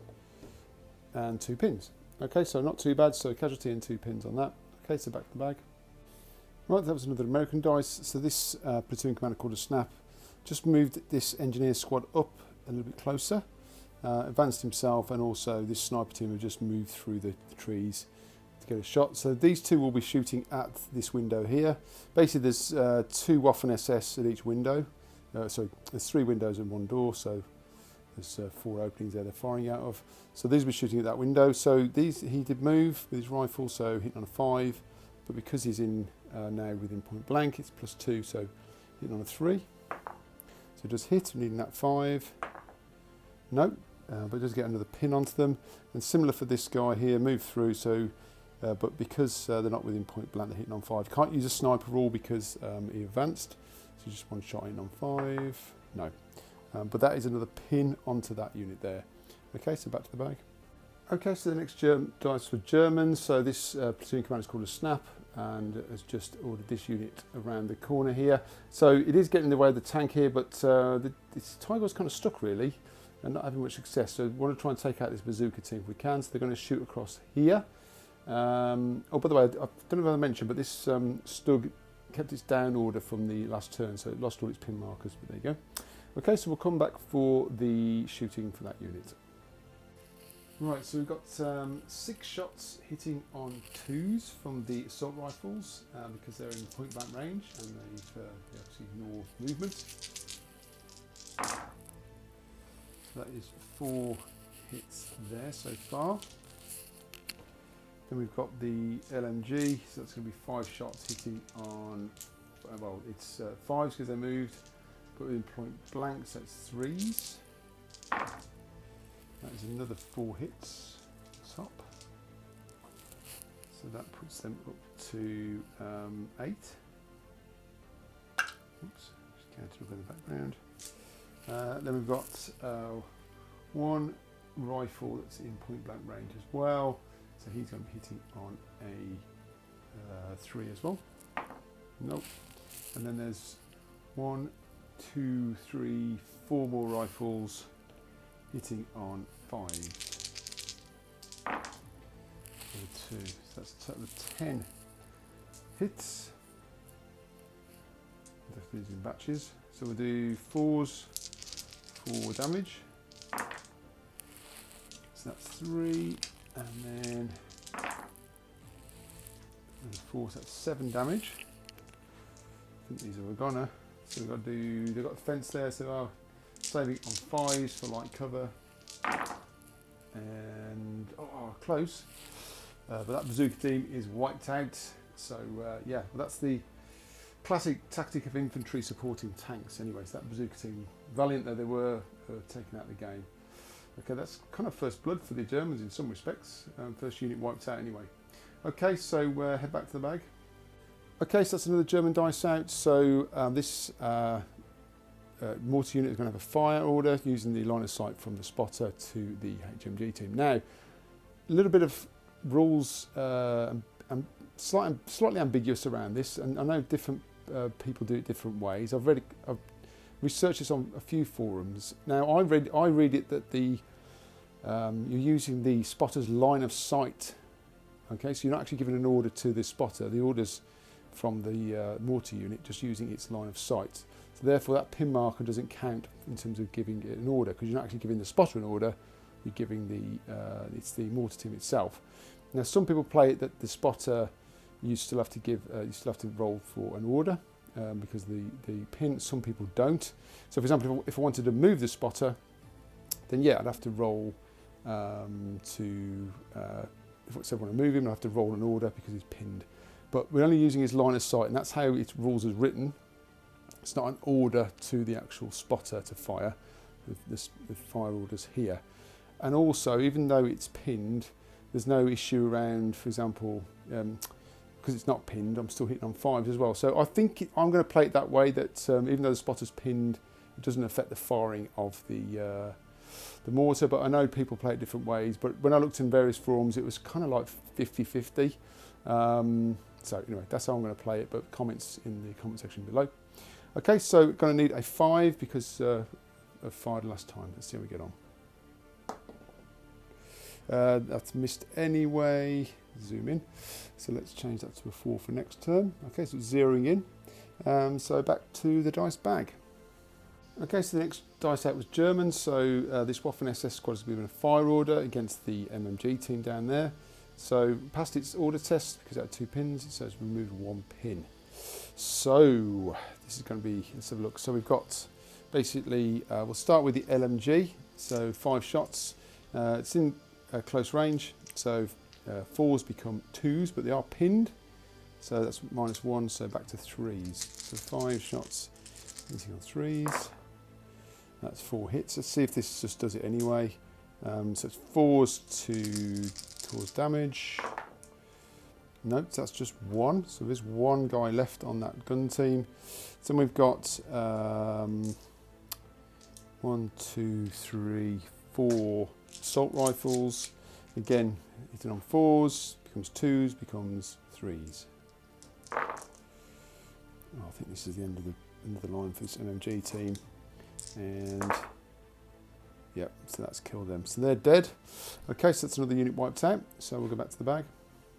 and 2 pins. Okay, so not too bad, so casualty and 2 pins on that. Okay, so back to the bag. Right, that was another American dice. So this platoon commander called a snap just moved this engineer squad up a little bit closer. Advanced himself, and also this sniper team have just moved through the trees to get a shot. So these 2 will be shooting at this window here. Basically there's 2 Waffen SS at each window. Sorry, there's 3 windows and 1 door, so there's 4 openings there they're firing out of. So these will be shooting at that window. So these, he did move with his rifle, so hitting on a 5, but because he's in now within point blank, it's +2, so hitting on a 3. So it does hit, needing that 5. No. But it does get another pin onto them, and similar for this guy here, move through, so but because they're not within point blank, they're hitting on 5. Can't use a sniper rule because he advanced, so just 1 shot in on 5. No, but that is another pin onto that unit there. Okay, so back to the bag. Okay, so the next dice for Germans. So this platoon commander is called a snap, and has just ordered this unit around the corner here. So it is getting in the way of the tank here, but this Tiger's kind of stuck really, and not having much success. So we want to try and take out this bazooka team if we can. So they're going to shoot across here. Oh, by the way, I don't know if I mentioned, but this Stug kept its down order from the last turn, so it lost all its pin markers, but there you go. Okay, so we'll come back for the shooting for that unit. Right, so we've got 6 shots hitting on 2s from the assault rifles because they're in point blank range, and they obviously ignore movement. That is 4 hits there so far. Then we've got the LMG, so that's going to be 5 shots hitting on, well, it's 5s because they moved, but within point blank, so it's 3s. That is another 4 hits top. So that puts them up to 8. Oops, just counted up in the background. Then we've got 1 rifle that's in point blank range as well, so he's going to be hitting on a 3 as well. Nope. And then there's 1, 2, 3, 4 more rifles hitting on 5. 2, so that's a total of 10 hits. Definitely using batches. So we'll do 4s for damage. So that's 3, and then 4, so that's 7 damage. I think these are a goner. So we've got to do, they've got a fence there, so I'll saving on 5s for light cover. And, oh, close. But that bazooka team is wiped out. So, yeah, well, that's the classic tactic of infantry supporting tanks anyway. So that bazooka team, valiant though they were, taken out of the game. Okay, that's kind of first blood for the Germans in some respects. First unit wiped out anyway. Okay, so head back to the bag. Okay, so that's another German dice out. So this mortar unit is going to have a fire order using the line of sight from the spotter to the HMG team. Now, a little bit of rules and slightly ambiguous around this, and I know different people do it different ways. I've researched this on a few forums. Now, I read it that you're using the spotter's line of sight. Okay, so you're not actually giving an order to the spotter. The order's from the mortar unit, just using its line of sight. So therefore, that pin marker doesn't count in terms of giving it an order, because you're not actually giving the spotter an order. You're giving it's the mortar team itself. Now, some people play it that the spotter you still have to roll for an order because the pin. Some people don't. So, for example, if I wanted to move the spotter, then yeah, I'd have to roll if I want to move him, I have to roll an order because he's pinned. But we're only using his line of sight, and that's how its rules is written. It's not an order to the actual spotter to fire. The fire order's here. And also, even though it's pinned, there's no issue around, for example, because it's not pinned, I'm still hitting on 5s as well. So I think I'm going to play it that way, that even though the spotter's pinned, it doesn't affect the firing of the mortar. But I know people play it different ways. But when I looked in various forums, it was kind of like 50-50. So anyway, that's how I'm going to play it, but comments in the comment section below. Okay, so we're going to need a 5 because I fired last time. Let's see how we get on. That's missed anyway. Zoom in. So let's change that to a 4 for next turn. Okay, so it's zeroing in. So back to the dice bag. Okay, so the next dice out was German. So this Waffen SS squad has been given a fire order against the MMG team down there. So passed its order test because it had 2 pins. It says remove 1 pin. So this is going to be, let's have a look. So we've got basically, we'll start with the LMG. So 5 shots. It's in close range. So 4s become 2s, but they are pinned. So that's -1, so back to 3s. So 5 shots, hitting on 3s. That's 4 hits. Let's see if this just does it anyway. So it's 4s to cause damage. Nope, that's just 1. So there's 1 guy left on that gun team. So we've got 1, 2, 3, 4 assault rifles. Again, hitting on 4s, becomes 2s, becomes 3s. Oh, I think this is the end of the line for this MMG team. And yep, so that's killed them. So they're dead. Okay, so that's another unit wiped out. So we'll go back to the bag.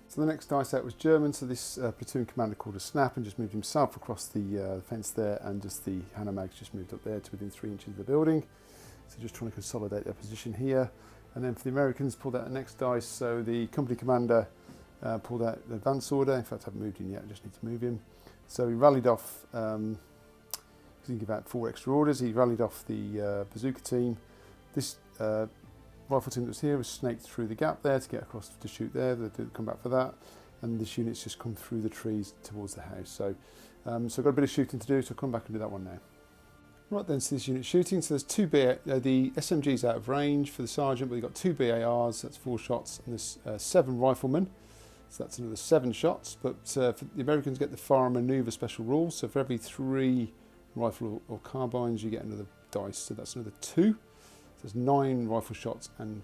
So the next dice out was German. So this platoon commander called a snap and just moved himself across the fence there, and just the Hannah Mags just moved up there to within 3 inches of the building. So just trying to consolidate their position here. And then for the Americans, pulled out the next dice. So the company commander pulled out the advance order. In fact, I haven't moved him yet. I just need to move him. So he rallied off, because he can give out 4 extra orders. He rallied off the bazooka team. This rifle team that was here was snaked through the gap there to get across to shoot there. They didn't come back for that. And this unit's just come through the trees towards the house. So, so I've got a bit of shooting to do, so I'll come back and do that one now. Right then, so this unit shooting. So there's 2 the SMG's out of range for the sergeant, but you've got 2 BARs, that's 4 shots, and there's 7 riflemen. So that's another 7 shots. But for the Americans get the fire and manoeuvre special rules. So for every 3 rifle or carbines, you get another dice. So that's another 2. So there's 9 rifle shots and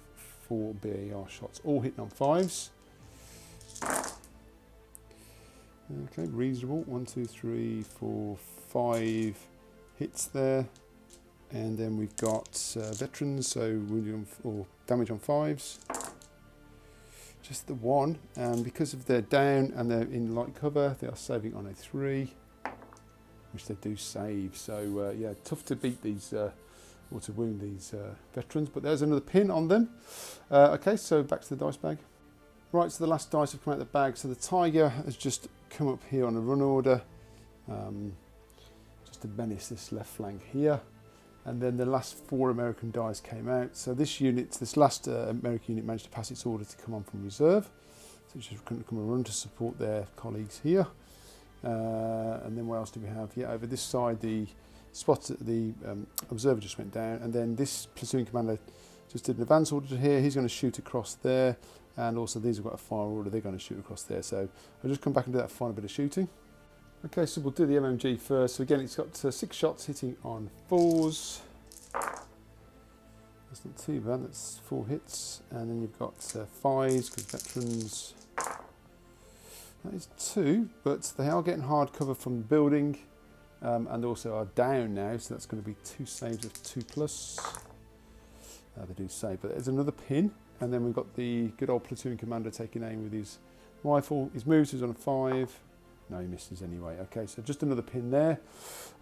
4 BAR shots, all hitting on 5s. Okay, reasonable. 1, 2, 3, 4, 5 hits there. And then we've got veterans, so wounded on, or damage on 5s. Just the 1, and because of their down and they're in light cover, they are saving on a 3, which they do save. So yeah, tough to beat these or to wound these veterans, but there's another pin on them. Okay, so back to the dice bag. Right, so the last dice have come out of the bag. So the Tiger has just come up here on a run order, just to menace this left flank here. And then the last 4 American dice came out. So this unit, this last American unit managed to pass its order to come on from reserve. So it's just going to come and run to support their colleagues here. And then what else do we have? Yeah, over this side, the spot at the observer just went down, and then this platoon commander just did an advance order to here. He's going to shoot across there, and also these have got a fire order. They're going to shoot across there. So I'll just come back and do that final bit of shooting. Okay, so we'll do the MMG first. So again, it's got 6 shots hitting on 4s. That's not too bad. That's 4 hits, and then you've got 5s because veterans. That is 2, but they are getting hard cover from the building. And also are down now, so that's going to be 2 saves of 2+. They do save, but there's another pin, and then we've got the good old platoon commander taking aim with his rifle. He's moved, so he's on a 5. No, he misses anyway. Okay, so just another pin there.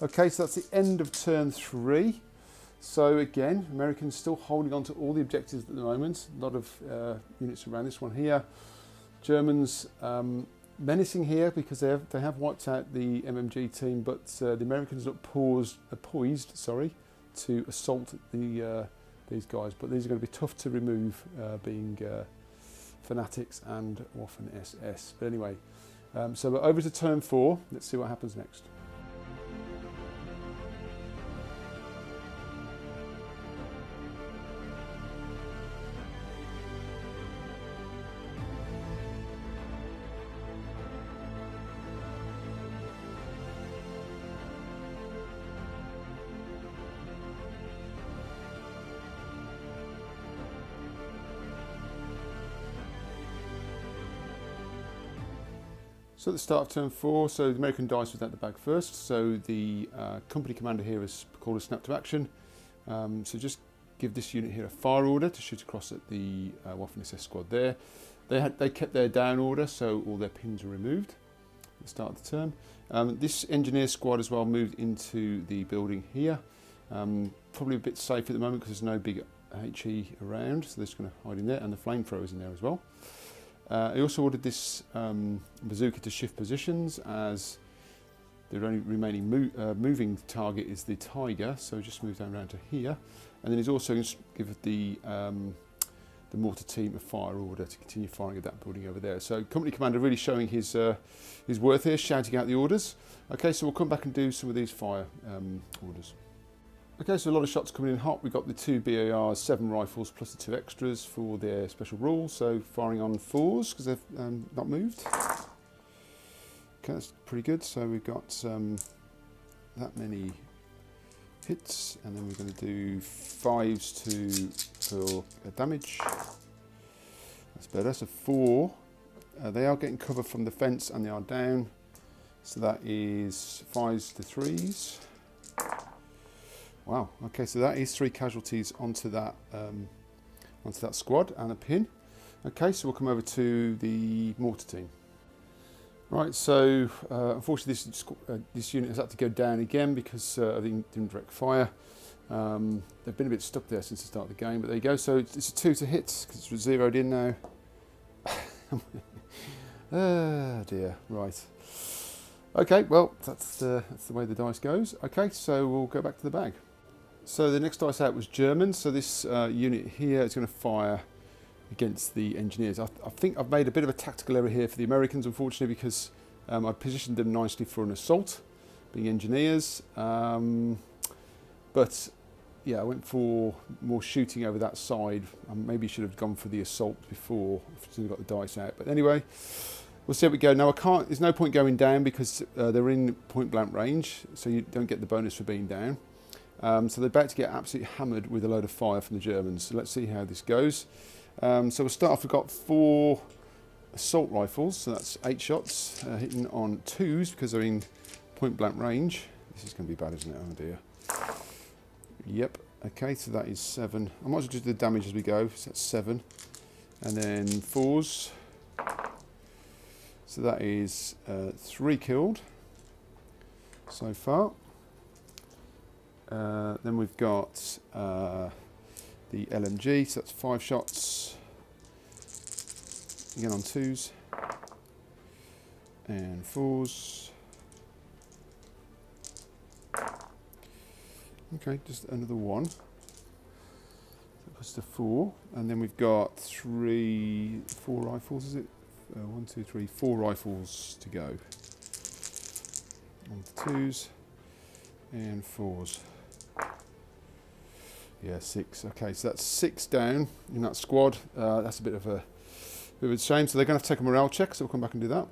Okay, so that's the end of turn 3. So again, Americans still holding on to all the objectives at the moment. A lot of units around this one here. Germans menacing here because they have wiped out the MMG team, but the Americans look poised to assault these guys. But these are going to be tough to remove, being fanatics and Waffen SS. But anyway, so we're over to turn 4. Let's see what happens next. So at the start of turn 4, so the American dice was at the bag first, so the company commander here has called a snap to action. So just give this unit here a fire order to shoot across at the Waffen SS squad there. They kept their down order, so all their pins were removed at the start of the turn. This engineer squad as well moved into the building here. Probably a bit safe at the moment because there's no big HE around, so they're just going to hide in there, and the flamethrowers in there as well. I also ordered this bazooka to shift positions, as the only remaining moving target is the Tiger, so just move down around to here. And then he's also going to give the mortar team a fire order to continue firing at that building over there. So company commander really showing his worth here, shouting out the orders. Okay, so we'll come back and do some of these fire orders. Okay, so a lot of shots coming in hot. We've got the 2 BARs, 7 rifles plus the 2 extras for their special rule. So firing on 4s because they've not moved. Okay, that's pretty good. So we've got that many hits, and then we're going to do 5s for damage. That's better. So 4. They are getting cover from the fence and they are down. So that is 5s to 3s. Wow, okay, so that is 3 casualties onto that squad and a pin. Okay, so we'll come over to the mortar team. Right, so unfortunately this unit has had to go down again because of the indirect fire. They've been a bit stuck there since the start of the game, but there you go. So it's a 2 to hit because it's zeroed in now. Oh dear, right. Okay, well, that's the way the dice goes. Okay, so we'll go back to the bag. So the next dice out was German. So this unit here is going to fire against the engineers. I think I've made a bit of a tactical error here for the Americans, unfortunately, because I positioned them nicely for an assault, being engineers. But yeah, I went for more shooting over that side. I maybe should have gone for the assault before I got the dice out. But anyway, we'll see how we go. Now, there's no point going down because they're in point blank range, so you don't get the bonus for being down. So they're about to get absolutely hammered with a load of fire from the Germans. So let's see how this goes. So we'll start off, we've got 4 assault rifles, so that's 8 shots, hitting on 2s because they're in point blank range. This is going to be bad, isn't it? Oh dear. Yep, okay, so that is 7. I might as well just do the damage as we go, so that's 7. And then 4s. So that is 3 killed so far. Then we've got the LMG, so that's 5 shots. Again on 2s and 4s. Okay, just another 1. So that puts to 4. And then we've got 4 rifles, is it? 1, 2, 3, 4 rifles to go. On the 2s. and 4s. Yeah, 6. Okay, so that's 6 down in that squad. That's a bit of a shame. So they're going to have to take a morale check, so we'll come back and do that.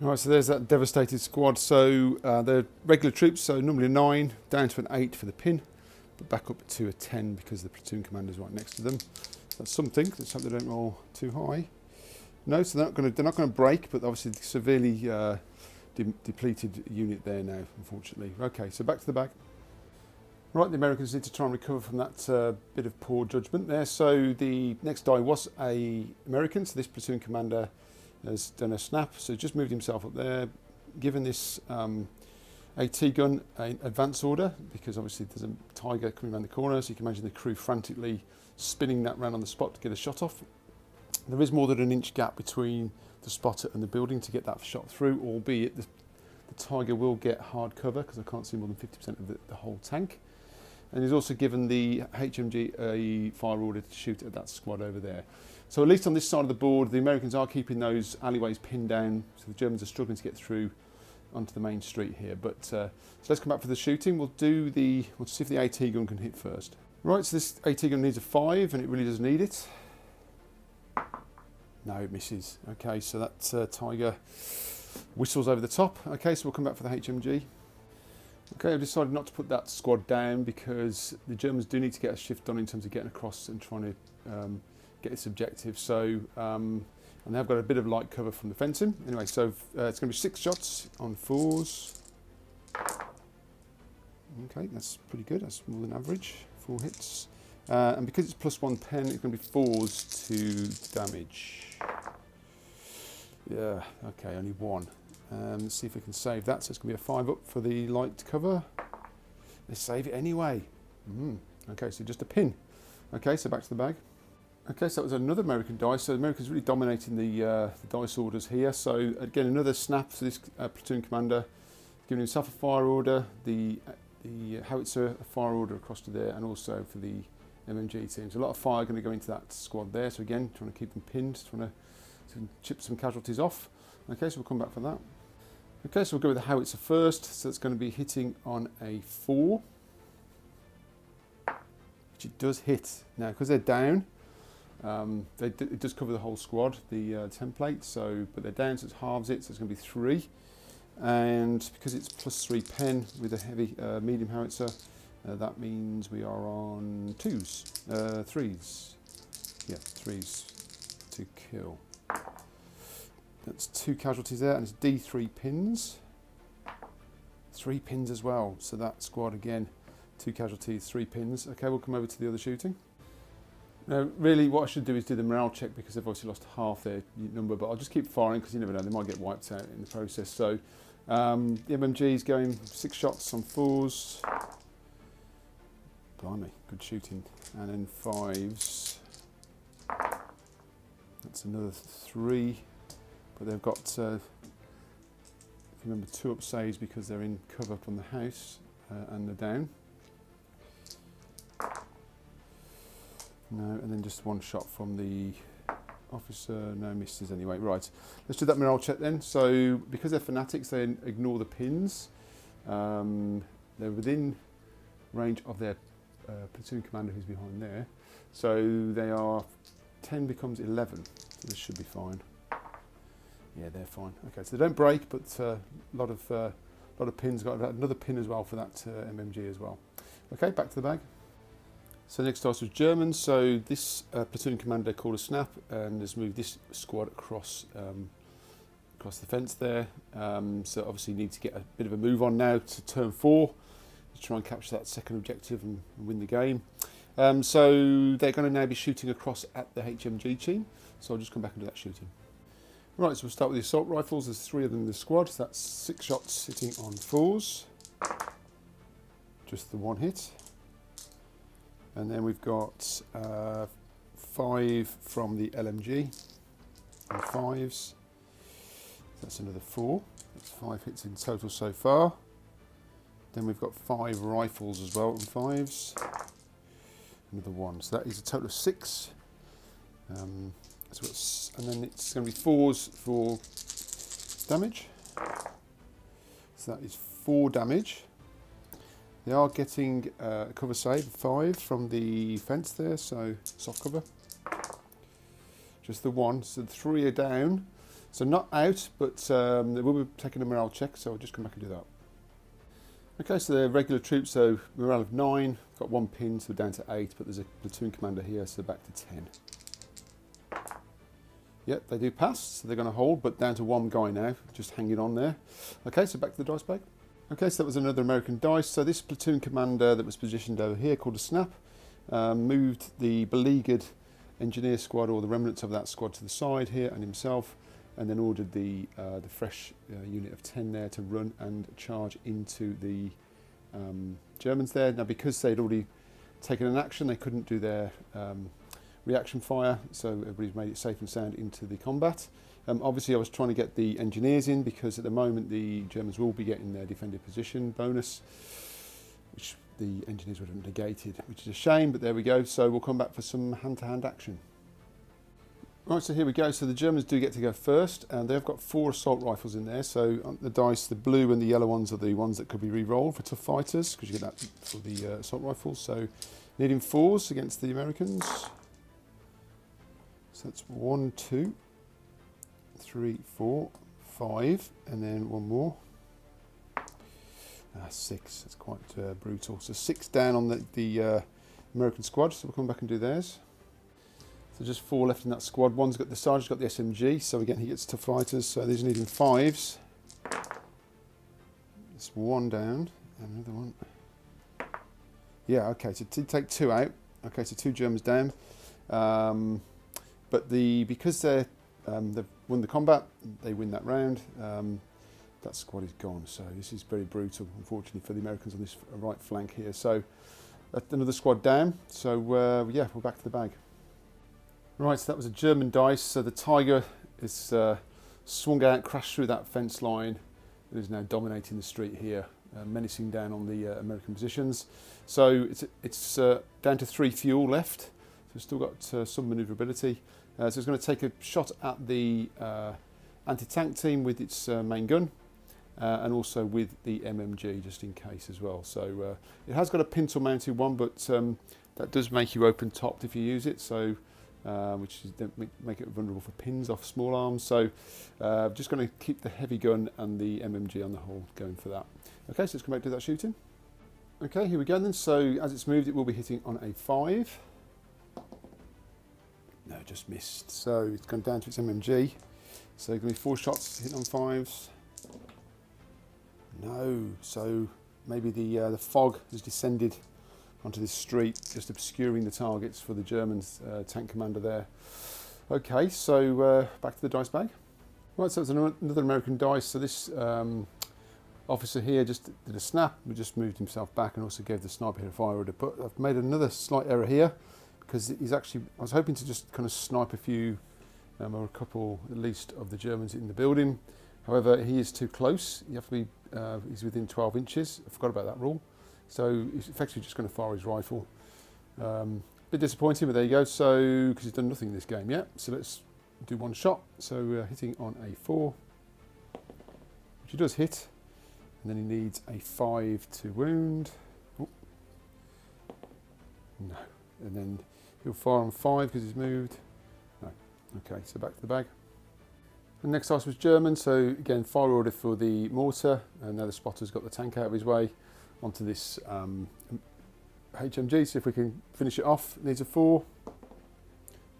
All right, so there's that devastated squad. So they're regular troops, so normally a 9, down to an 8 for the pin, but back up to a 10 because the platoon commander's right next to them. That's something. Let's hope they don't roll too high. No, so they're not going to break, but obviously severely depleted unit there now, unfortunately. Okay, so back to the bag. Right, the Americans need to try and recover from that bit of poor judgment there. So the next die was a American, so this platoon commander has done a snap, so just moved himself up there, given this AT gun an advance order, because obviously there's a Tiger coming around the corner, so you can imagine the crew frantically spinning that round on the spot to get a shot off. There is more than an inch gap between the spotter and the building to get that shot through, albeit the Tiger will get hard cover because I can't see more than 50% of the whole tank. And he's also given the HMG a fire order to shoot at that squad over there. So at least on this side of the board, the Americans are keeping those alleyways pinned down, so the Germans are struggling to get through onto the main street here. But so let's come back for the shooting. We'll see if the AT gun can hit first. Right, so this AT gun needs a 5, and it really does need it. No, it misses. Okay, so that Tiger whistles over the top. Okay, so we'll come back for the HMG. Okay, I've decided not to put that squad down because the Germans do need to get a shift done in terms of getting across and trying to get this objective. So, and they have got a bit of light cover from the fencing. Anyway, so it's going to be 6 shots on 4s. Okay, that's pretty good. That's more than average. 4 hits. And because it's +1 pen, it's going to be 4s to damage. Yeah, okay, only 1. Let's see if we can save that. So it's going to be a 5 up for the light cover. Let's save it anyway. Okay, so just a pin. Okay, so back to the bag. Okay, so that was another American dice. So the Americans really dominating the dice orders here. So again, another snap for this platoon commander, giving himself a fire order, the howitzer a fire order across to there, and also for the MMG teams. A lot of fire going to go into that squad there. So again, trying to keep them pinned, trying to chip some casualties off. Okay, so we'll come back for that. Okay, so we'll go with the howitzer first. So it's going to be hitting on a 4, which it does hit. Now, because they're down, it does cover the whole squad, the template. So, but they're down, so it halves it. So it's going to be 3, and because it's +3 pen with a heavy medium howitzer, that means we are on 3s. Yeah, 3s to kill. That's 2 casualties there, and it's D3 pins. 3 pins as well, so that squad again, 2 casualties, 3 pins. Okay, we'll come over to the other shooting. Now, really what I should do is do the morale check because they've obviously lost half their number, but I'll just keep firing because you never know, they might get wiped out in the process. So the MMG is going 6 shots on 4s. Blimey, good shooting. And then 5s. That's another 3. But they've got, if you remember, 2 up saves because they're in cover from the house and they're down. No, and then just 1 shot from the officer. No misses anyway. Right, let's do that morale check then. So because they're fanatics, they ignore the pins. They're within range of their platoon commander who's behind there. So they are 10 becomes 11. So this should be fine. Yeah, they're fine. Okay, so they don't break, but a lot of pins. Got another pin as well for that MMG as well. Okay, back to the bag. So next dice was German. So this platoon commander called a snap and has moved this squad across the fence there. So obviously need to get a bit of a move on now to turn 4 to try and capture that second objective and win the game. So they're going to now be shooting across at the HMG team. So I'll just come back and do that shooting. Right, so we'll start with the assault rifles. There's 3 of them in the squad. So that's 6 shots hitting on 4s. Just the 1 hit. And then we've got 5 from the LMG and 5s. That's another 4. That's 5 hits in total so far. Then we've got 5 rifles as well and 5s. Another 1. So that is a total of 6. And then it's going to be 4s for damage. So that is 4 damage. They are getting a cover save of 5 from the fence there, so soft cover. Just the 1, so 3 are down. So not out, but they will be taking a morale check, so I'll just come back and do that. Okay, so they're regular troops, so morale of 9, got 1 pin, so down to 8, but there's a platoon commander here, so back to 10. Yep, they do pass, so they're going to hold, but down to 1 guy now, just hanging on there. Okay, so back to the dice bag. Okay, so that was another American dice. So this platoon commander that was positioned over here, called a snap, moved the beleaguered engineer squad, or the remnants of that squad, to the side here, and himself, and then ordered the fresh unit of 10 there to run and charge into the Germans there. Now, because they'd already taken an action, they couldn't do their reaction fire, so everybody's made it safe and sound into the combat. Obviously, I was trying to get the engineers in, because at the moment the Germans will be getting their defended position bonus, which the engineers would have negated, which is a shame, but there we go. So we'll come back for some hand-to-hand action. Right, so here we go. So the Germans do get to go first, and they've got 4 assault rifles in there. So on the dice, the blue and the yellow ones are the ones that could be re-rolled for tough fighters, because you get that for the assault rifles. So needing 4s against the Americans. So that's 1, 2, 3, 4, 5, and then 1 more. 6. That's quite brutal. So 6 down on the American squad. So we'll come back and do theirs. So just 4 left in that squad. One's got the sergeant's got the SMG, so again he gets tough fighters. So these are needing 5s. There's 1 down, and another 1. Yeah, okay. So to take 2 out. Okay, so 2 Germans down. But because they've won the combat, they win that round. That squad is gone. So this is very brutal, unfortunately, for the Americans on this right flank here. So another squad down. So yeah, we're back to the bag. Right, so that was a German dice. So the Tiger is swung out, crashed through that fence line, and is now dominating the street here, menacing down on the American positions. So it's down to 3 fuel left. So it's still got some manoeuvrability. So it's going to take a shot at the anti-tank team with its main gun, and also with the MMG, just in case as well. So it has got a pintle mounted one, but that does make you open topped if you use it. So which is make it vulnerable for pins off small arms. So just going to keep the heavy gun and the MMG on the whole going for that. Okay, so let's come back to that shooting. Okay, here we go then. So as it's moved, it will be hitting on a 5. No, just missed. So it's gone down to its MMG. So going to be 4 shots hitting on 5s. No, so maybe the fog has descended onto this street, just obscuring the targets for the German tank commander there. Okay, so back to the dice bag. Right, so it's another American dice. So this officer here just did a snap, but just moved himself back and also gave the sniper here a fire order. But I've made another slight error here, because he's actually, I was hoping to just kind of snipe a few, or a couple at least, of the Germans in the building. However, he is too close. You have to be, he's within 12 inches. I forgot about that rule. So he's effectively just going to fire his rifle. Bit disappointing, but there you go. So, because he's done nothing in this game yet. So let's do 1 shot. So hitting on a 4, which he does hit. And then he needs a 5 to wound. Oh. No. And then he'll fire on 5 because he's moved. No. Okay, so back to the bag. And next dice was German. So again, fire order for the mortar. And now the spotter's got the tank out of his way. Onto this HMG, see if we can finish it off. It needs a 4.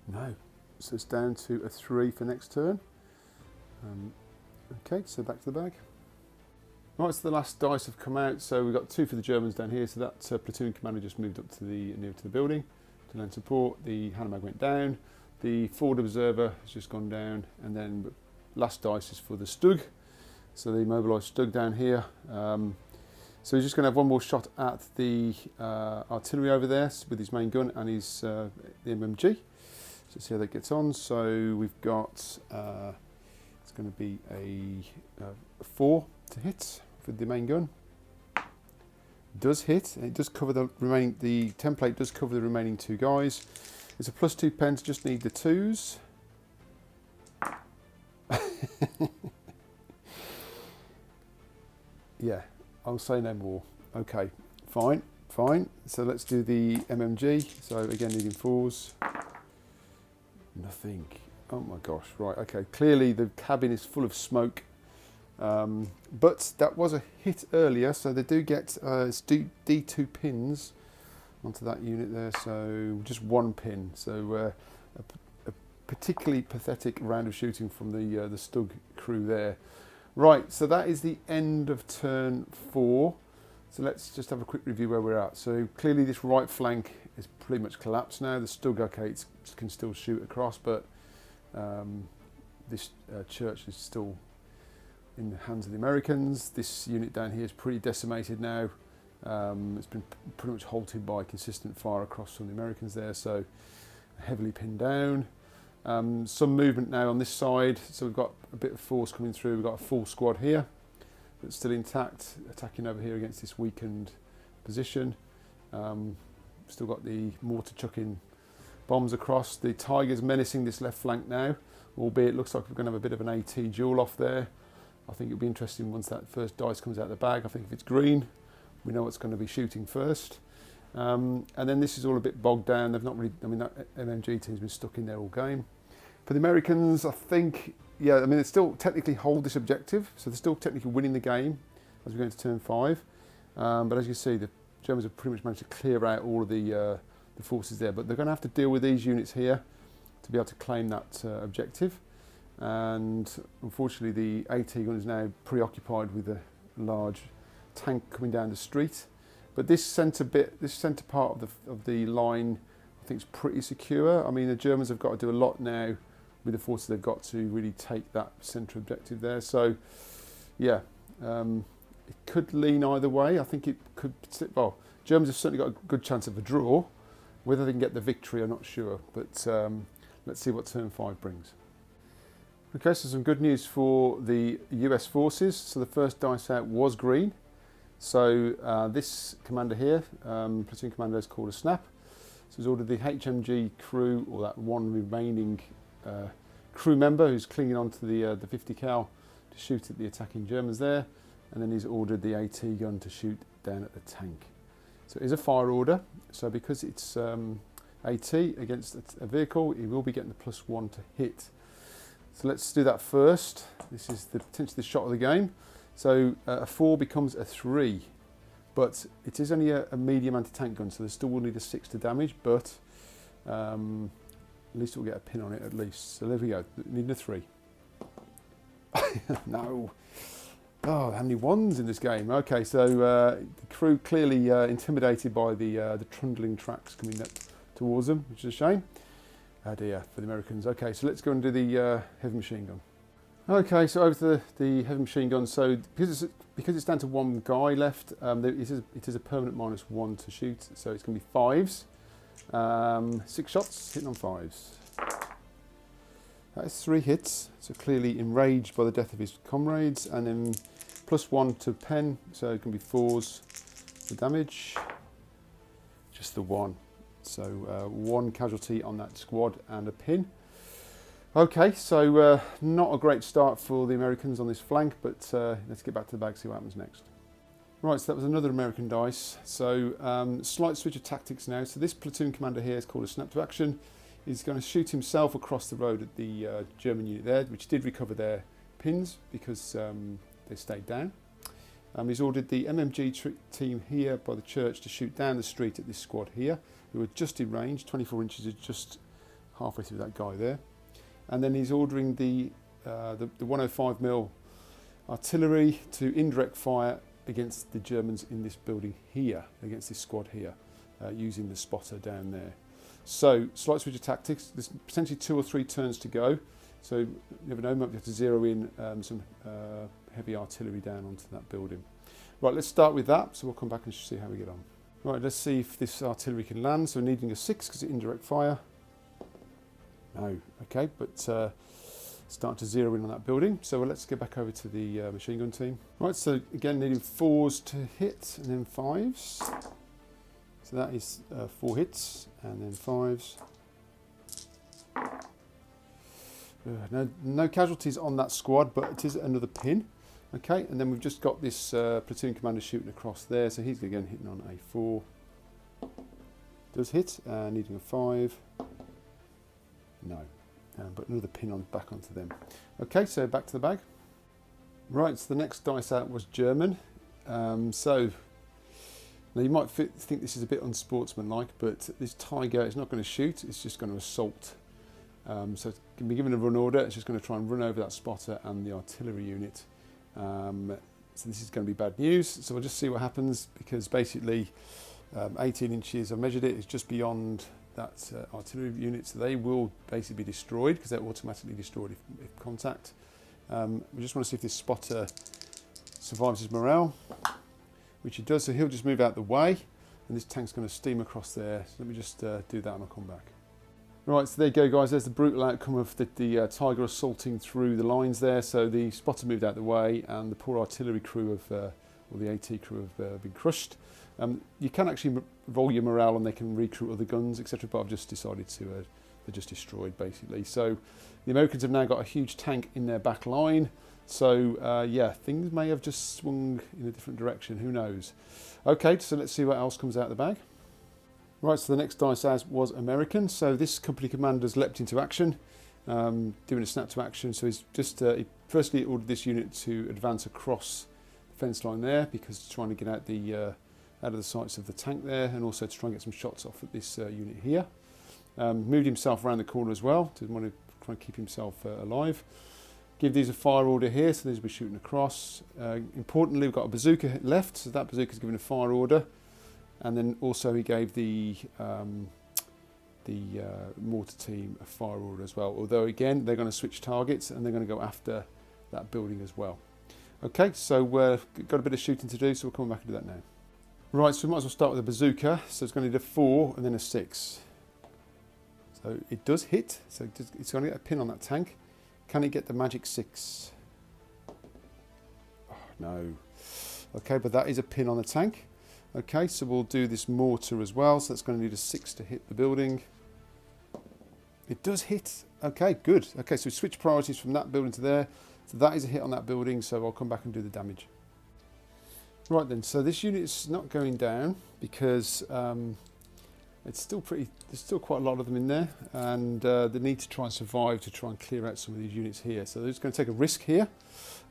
No. So it's down to a 3 for next turn. Okay, so back to the bag. Right, so the last dice have come out. So we've got 2 for the Germans down here. So that platoon commander just moved up to near to the building to lend support. The Hanomag went down. The forward observer has just gone down. And then last dice is for the Stug. So the mobilised Stug down here. So he's just going to have 1 more shot at the artillery over there with his main gun and his the MMG. So let's see how that gets on. So we've got it's going to be a 4 to hit with the main gun. Does hit, and it does cover the remaining. The template does cover the remaining 2 guys. It's a +2 pence. Just need the 2s. Yeah. I'll say no more. Okay, Fine, fine. So let's do the MMG. So again, needing 4s. Nothing. Oh my gosh, right, okay. Clearly the cabin is full of smoke. But that was a hit earlier, so they do get D2 pins onto that unit there, so just 1 pin. So a particularly pathetic round of shooting from the Stug crew there. Right, so that is the end of turn 4. So let's just have a quick review where we're at. So clearly this right flank is pretty much collapsed now. The Stug, okay, can still shoot across, but this church is still in the hands of the Americans. This unit down here is pretty decimated now. It's been pretty much halted by consistent fire across from the Americans there, so heavily pinned down. Some movement now on this side, so we've got a bit of force coming through. We've got a full squad here that's still intact, attacking over here against this weakened position. Still got the mortar chucking bombs across. The Tiger's menacing this left flank now, albeit it looks like we're going to have a bit of an AT duel off there. I think it'll be interesting once that first dice comes out of the bag. I think if it's green, we know it's going to be shooting first. And then this is all a bit bogged down. They've not really, I mean, that MMG team's been stuck in there all game. For the Americans, I think, yeah, I mean, they still technically hold this objective, so they're still technically winning the game as we go into turn 5. But as you see, the Germans have pretty much managed to clear out all of the forces there. But they're going to have to deal with these units here to be able to claim that objective. And unfortunately the AT gun is now preoccupied with a large tank coming down the street. But this centre part of the line, I think is pretty secure. I mean, the Germans have got to do a lot now with the forces they've got to really take that centre objective there. So, yeah, it could lean either way. I think it could, well, Germans have certainly got a good chance of a draw. Whether they can get the victory, I'm not sure. But let's see what turn 5 brings. Okay, so some good news for the US forces. So the first dice out was green. So this commander here, platoon commander, is called a snap. So he's ordered the HMG crew, or that one remaining crew member who's clinging onto the 50 cal to shoot at the attacking Germans there. And then he's ordered the AT gun to shoot down at the tank. So it is a fire order. So because it's AT against a vehicle, he will be getting the +1 to hit. So let's do that first. This is potentially the shot of the game. So a 4 becomes a 3, but it is only a medium anti-tank gun, so they still will need a 6 to damage, but at least we'll get a pin on it at least. So there we go, needing a 3. No. Oh, how many 1s in this game? Okay, so the crew clearly intimidated by the trundling tracks coming up towards them, which is a shame. Oh dear, for the Americans. Okay, so let's go and do the heavy machine gun. Okay, so over to the heavy machine gun. So because it's down to 1 guy left, it is a permanent -1 to shoot. So it's going to be 5s. 6 shots, hitting on 5s. That is 3 hits. So clearly enraged by the death of his comrades, and then +1 to pen. So it can be 4s for damage. Just the 1. So 1 casualty on that squad and a pin. Okay, so not a great start for the Americans on this flank, but let's get back to the bag, see what happens next. Right, so that was another American dice. So slight switch of tactics now. So this platoon commander here is called a snap to action. He's going to shoot himself across the road at the German unit there, which did recover their pins because they stayed down. He's ordered the MMG team here by the church to shoot down the street at this squad here, who are just in range. 24 inches is just halfway through that guy there. And then he's ordering the 105mm artillery to indirect fire against the Germans in this building here, against this squad here, using the spotter down there. So, slight switch of tactics. There's potentially 2 or 3 turns to go. So, you never know, might have to zero in some heavy artillery down onto that building. Right, let's start with that. So we'll come back and see how we get on. Right, let's see if this artillery can land. So we're needing a 6 because it's indirect fire. No, okay, but start to zero in on that building. So let's get back over to the machine gun team. Right, so again needing 4s to hit and then 5s. So that is 4 hits and then 5s. No casualties on that squad, but it is another pin. Okay, and then we've just got this platoon commander shooting across there, so he's again hitting on a 4. Does hit, needing a 5. No, but another pin on back onto them. Okay, so back to the bag. Right, so the next dice out was German. So now you might think this is a bit unsportsmanlike, but this tiger is not going to shoot; it's just going to assault. So it's going to be given a run order. It's just going to try and run over that spotter and the artillery unit. So this is going to be bad news. So we'll just see what happens, because basically 18 inches, I've measured it, is just beyond that artillery unit, so they will basically be destroyed because they're automatically destroyed if contact. We just want to see if this spotter survives his morale, which he does, so he'll just move out the way and this tank's going to steam across there. So let me just do that and I'll come back. Right, so there you go guys, there's the brutal outcome of the tiger assaulting through the lines there. So the spotter moved out the way and the poor artillery crew or the AT crew have been crushed. You can actually roll your morale and they can recruit other guns, etc. But I've just decided to, they're just destroyed basically. So the Americans have now got a huge tank in their back line. So yeah, things may have just swung in a different direction, who knows. Okay, so let's see what else comes out of the bag. Right, so the next dice as was American. So this company commander's leapt into action, doing a snap to action. So he's just, he firstly ordered this unit to advance across the fence line there, because he's trying to get out of the sights of the tank there, and also to try and get some shots off at this unit here. Moved himself around the corner as well, didn't want to try and keep himself alive. Give these a fire order here, so these will be shooting across. Importantly, we've got a bazooka left, so that bazooka is given a fire order. And then also he gave the mortar team a fire order as well. Although again, they're going to switch targets and they're going to go after that building as well. Okay, so we've got a bit of shooting to do, so we'll come back and do that now. Right, so we might as well start with a bazooka. So it's going to need a 4 and then a 6. So it does hit, so it's going to get a pin on that tank. Can it get the magic 6? Oh, no. Okay, but that is a pin on the tank. Okay, so we'll do this mortar as well. So that's going to need a 6 to hit the building. It does hit. Okay, good. Okay, so we switch priorities from that building to there. So that is a hit on that building, so I'll come back and do the damage. Right then, so this unit is not going down because it's still there's still quite a lot of them in there, and they need to try and survive to try and clear out some of these units here. So they're just going to take a risk here.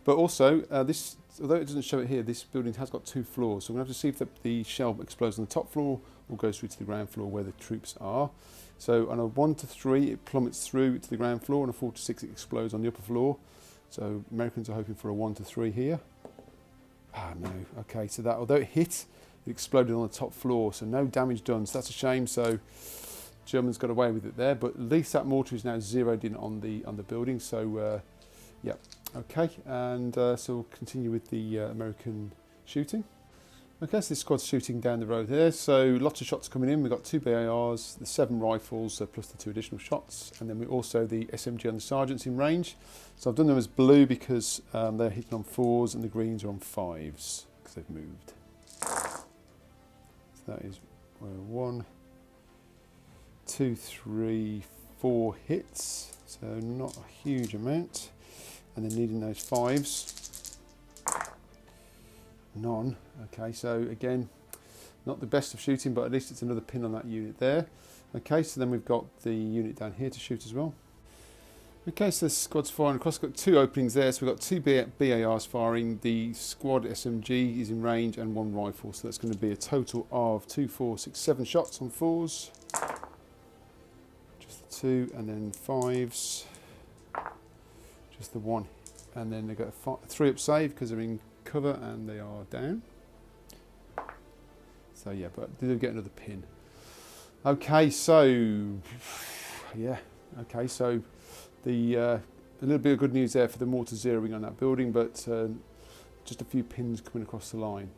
But also, although it doesn't show it here, this building has got 2 floors. So we're going to have to see if the shell explodes on the top floor or goes through to the ground floor where the troops are. So on a 1 to 3, it plummets through to the ground floor, and a 4 to 6, it explodes on the upper floor. So Americans are hoping for a 1 to 3 here. Ah, no. Okay, so that, although it hit, it exploded on the top floor, so no damage done. So that's a shame. So Germans got away with it there, but at least that mortar is now zeroed in on the building. So yeah, okay, and so we'll continue with the American shooting. Okay, so this squad's shooting down the road here. So lots of shots coming in. We've got 2 BARs, the 7 rifles, plus the 2 additional shots, and then we also the SMG and the sergeants in range. So I've done them as blue because they're hitting on 4s and the greens are on 5s because they've moved. So that is 1, 2, 3, 4 hits. So not a huge amount. And then needing those 5s. None. Okay, so again, not the best of shooting, but at least it's another pin on that unit there. Okay, so then we've got the unit down here to shoot as well. Okay, so the squad's firing across. We've got 2 openings there, so we've got 2 BARs firing. The squad SMG is in range and 1 rifle, so that's going to be a total of 2, 4, 6, 7 shots on 4s. Just the 2, and then 5s. Just the 1, and then they've got a 3 up save because they're in cover and they are down. So yeah, but they do get another pin. Okay, so yeah, okay, so the a little bit of good news there for the mortar zeroing on that building, but just a few pins coming across the line.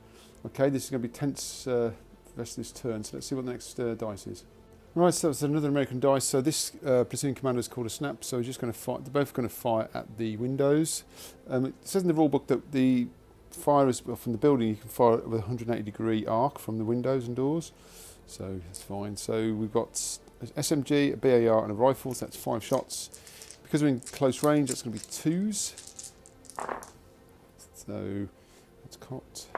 Okay, this is going to be tense the rest of this turn, so let's see what the next dice is. Right, so that's another American dice. So this platoon commander is called a snap, so he's just going to fire. They're both going to fire at the windows. It says in the rule book that the fire is from the building. You can fire it with a 180-degree arc from the windows and doors, so that's fine. So we've got SMG, a BAR, and a rifle. So that's 5 shots. Because we're in close range, that's going to be 2s. So So that's cocked.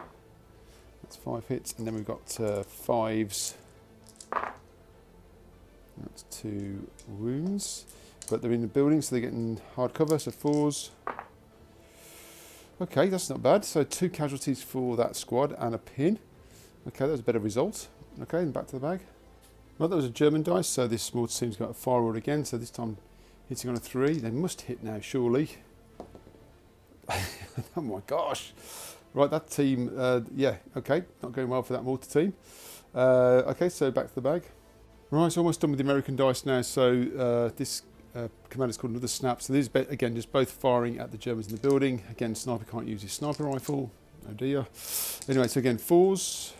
That's 5 hits, and then we've got 5s. That's 2 wounds, but they're in the building, so they're getting hard cover. So 4s. Okay, that's not bad. So 2 casualties for that squad and a pin. Okay, that was a better result. Okay, and back to the bag. Well, that was a German dice, so this small team's got a firewall again, so this time hitting on a 3. They must hit now, surely. Oh my gosh. Right, that team, yeah, okay, not going well for that mortar team. Okay, so back to the bag. Right, so almost done with the American dice now, so this command is called another snap. So these, again, just both firing at the Germans in the building. Again, sniper can't use his sniper rifle. Oh dear. Anyway, so again, 4s.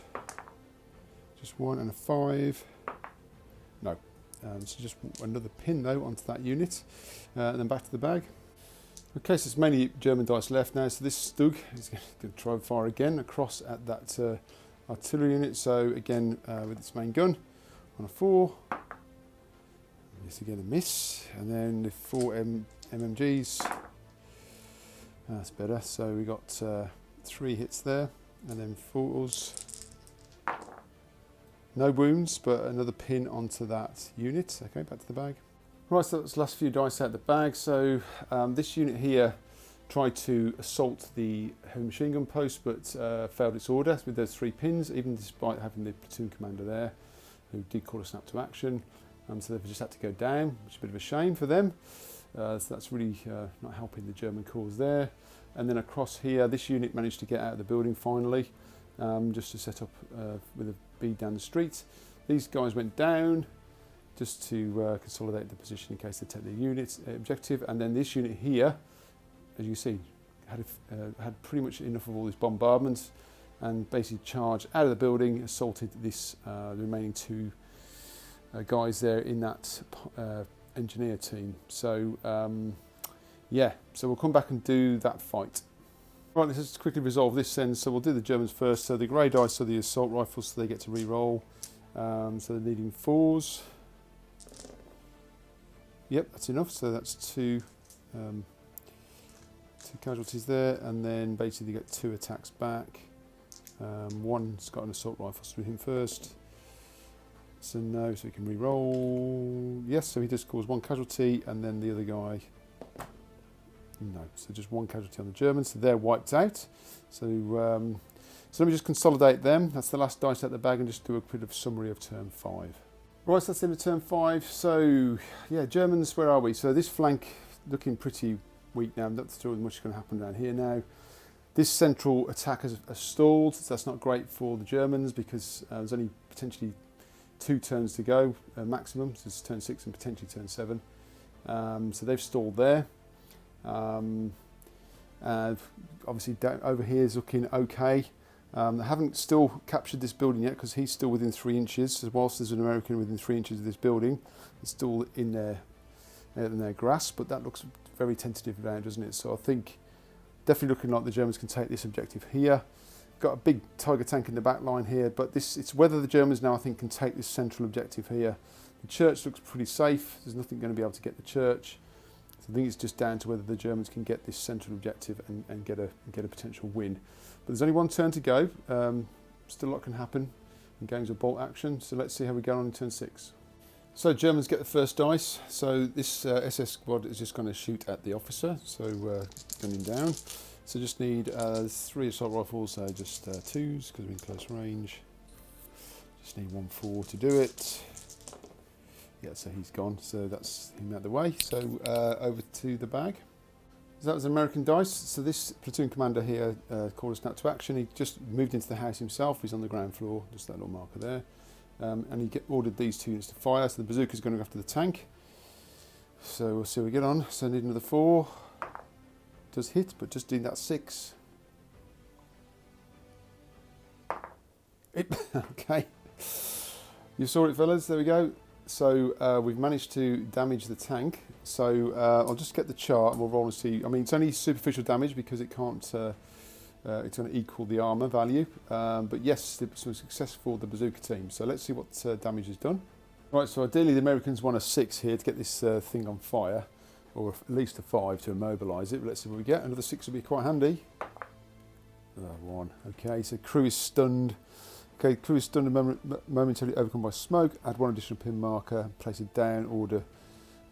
Just 1 and a 5. No. So just another pin, though, onto that unit. And then back to the bag. Okay, so it's mainly German dice left now. So this Stug is going to try and fire again across at that artillery unit. So again, with its main gun on a 4. Yes, again a miss. And then the 4 MMGs. That's better. So we got 3 hits there. And then 4s. No wounds, but another pin onto that unit. Okay, back to the bag. Right, so that's the last few dice out of the bag. So this unit here tried to assault the heavy machine gun post, but failed its order with those 3 pins, even despite having the platoon commander there, who did call a snap to action. So they've just had to go down, which is a bit of a shame for them. So that's really not helping the German cause there. And then across here, this unit managed to get out of the building finally, just to set up with a bead down the street. These guys went down just to consolidate the position in case they take the unit objective. And then this unit here, as you see, had pretty much enough of all these bombardments and basically charged out of the building, assaulted this the remaining 2 guys there in that engineer team. So yeah, so we'll come back and do that fight. Right, let's just quickly resolve this then. So we'll do the Germans first. So the grey dice are the assault rifles, so they get to re-roll. So they're needing 4s. Yep, that's enough. So that's 2 casualties there, and then basically you get 2 attacks back. One's got an assault rifle, so do him first. So no, so he can re-roll. Yes, so he just scores 1 casualty, and then the other guy, no. So just 1 casualty on the Germans, so they're wiped out. So so let me just consolidate them. That's the last dice out the bag, and just do a bit of summary of turn 5. Right, so that's the end of turn 5. So yeah, Germans, where are we? So this flank looking pretty weak now. Not sure much is going to happen down here now. This central attack has stalled. So that's not great for the Germans because there's only potentially 2 turns to go maximum. So it's turn 6 and potentially turn 7. So they've stalled there. Obviously over here is looking okay. They haven't still captured this building yet because he's still within 3 inches. So whilst there's an American within 3 inches of this building, it's still in their grasp, but that looks very tentative now, doesn't it? So I think definitely looking like the Germans can take this objective here. Got a big Tiger tank in the back line here, but it's whether the Germans now I think can take this central objective here. The church looks pretty safe. There's nothing going to be able to get the church. So I think it's just down to whether the Germans can get this central objective and get a potential win. But there's only 1 turn to go. Still a lot can happen in games of bolt action. So let's see how we go on in turn 6. So Germans get the first dice. So this SS squad is just going to shoot at the officer. So gun him down. So just need 3 assault rifles. So just 2s because we're in close range. Just need 1 4 to do it. Yeah, so he's gone. So that's him out of the way. So over to the bag. So that was American dice. So this platoon commander here called a snap to action. He just moved into the house himself. He's on the ground floor, just that little marker there. And he ordered these 2 units to fire. So the bazooka's going to go after the tank. So we'll see how we get on. So I need another 4. Does hit, but just doing that 6. Okay. You saw it, fellas. There we go. So we've managed to damage the tank. So I'll just get the chart and we'll roll and see. I mean, it's only superficial damage because it can't. It's going to equal the armour value. But yes, it was a success for the bazooka team. So let's see what damage is done. Right. So ideally, the Americans want a 6 here to get this thing on fire, or at least a 5 to immobilise it. But let's see what we get. Another 6 would be quite handy. One. Okay, so crew is stunned. Okay, crew is stunned and momentarily overcome by smoke. Add one additional pin marker. Place a down order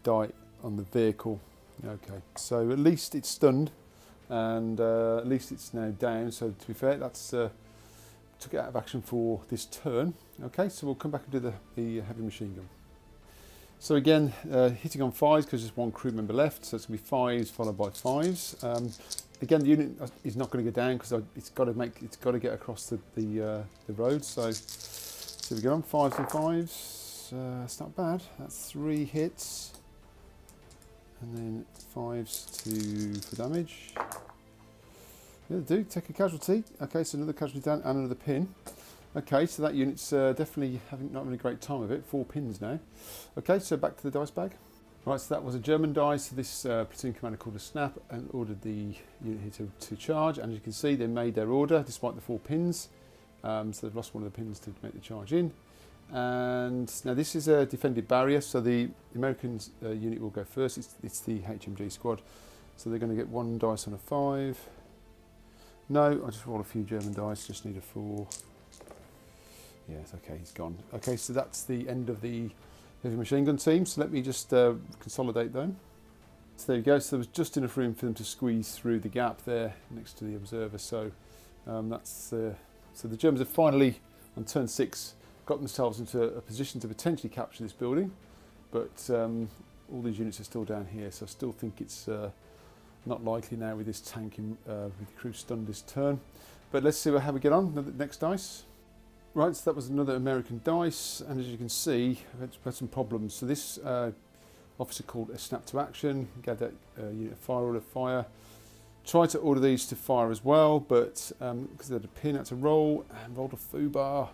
die on the vehicle. Okay, so at least it's stunned, and at least it's now down. So to be fair, that's took it out of action for this turn. Okay, so we'll come back and do the heavy machine gun. So again, hitting on 5s because there's one crew member left. So it's going to be 5s followed by 5s. Again, the unit is not going to go down because it's got to get across the road. So we go on 5s and 5s. It's not bad. That's 3 hits, and then 5s for damage. Yeah, they do take a casualty. Okay, so another casualty down and another pin. Okay, so that unit's definitely not having a great time of it. 4 pins now. Okay, so back to the dice bag. Right, so that was a German dice. So this platoon commander called a snap and ordered the unit here to charge. And as you can see, they made their order despite the 4 pins. So they've lost one of the pins to make the charge in. And now this is a defended barrier, so the American unit will go first. It's the HMG squad. So they're going to get 1 dice on a 5. No, I just rolled a few German dice, just need a 4. Yes, okay, he's gone. Okay, so that's the end of the heavy machine gun team. So let me just consolidate them. So there you go. So there was just enough room for them to squeeze through the gap there next to the observer. So so the Germans have finally, on turn 6, got themselves into a position to potentially capture this building. But all these units are still down here, so I still think it's not likely now with this tank with the crew stunned this turn. But let's see how we get on. The next dice. Right, so that was another American dice, and as you can see, we've had some problems. So this officer called a snap to action, get that unit fire order fire. Tried to order these to fire as well, but because they had a pin, had to roll, and rolled a foobar,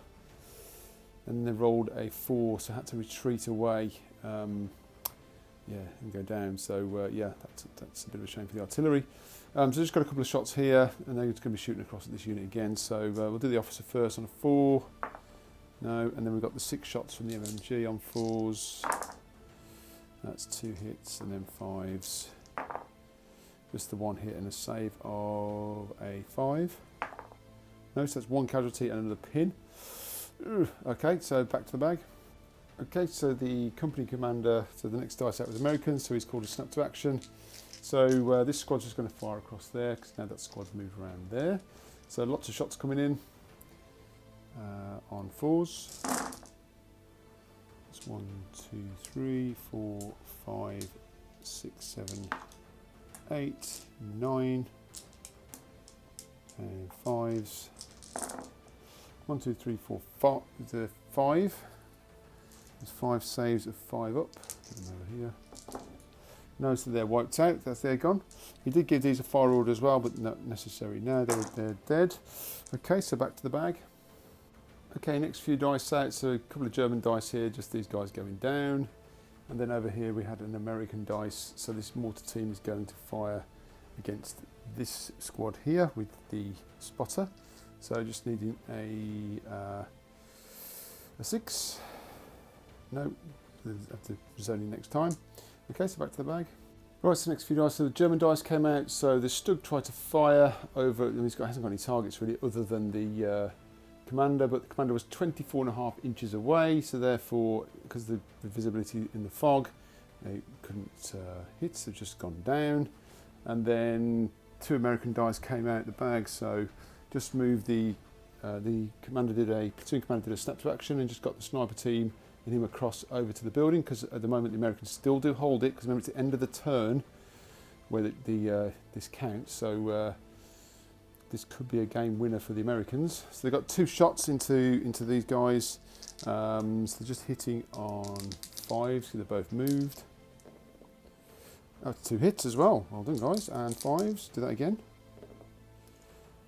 and then rolled a 4, so had to retreat away. And go down. So yeah, that's a bit of a shame for the artillery. So just got a couple of shots here, and they're going to be shooting across at this unit again. So we'll do the officer first on a 4. No, and then we've got the 6 shots from the MMG on 4s. That's 2 hits, and then 5s. Just the 1 hit and a save of a 5. No, so that's 1 casualty and another pin. Okay, so back to the bag. Okay, so the company commander, so the next dice out was American, so he's called a snap to action. So this squad's just going to fire across there, because now that squad's moved around there. So lots of shots coming in on 4s. That's 1, 2, 3, 4, 5, 6, 7, 8, 9, and 5s. 1, 2, 3, 4, 5. The 5. There's 5 saves of 5 up. Get them over here. No, so they're wiped out. They're gone. He did give these a fire order as well, but not necessary now. They're dead. Okay, so back to the bag. Okay, next few dice out. So a couple of German dice here, just these guys going down. And then over here we had an American dice. So this mortar team is going to fire against this squad here with the spotter. So just needing a 6. No, have to zoning next time. Okay, so back to the bag. Right, so next few dice. So the German dice came out. So the Stug tried to fire over. Hasn't got any targets really, other than the commander. But the commander was 24.5 inches away. So therefore, because of the visibility in the fog, they couldn't hit. So just gone down. And then 2 American dice came out the bag. So just moved the platoon commander did a snap to action and just got the sniper team and him across over to the building, because at the moment the Americans still do hold it, because remember it's the end of the turn where this counts, so this could be a game winner for the Americans. So they've got 2 shots into these guys, so they're just hitting on 5s, so they're both moved. That's 2 hits as well, well done guys, and 5s, do that again.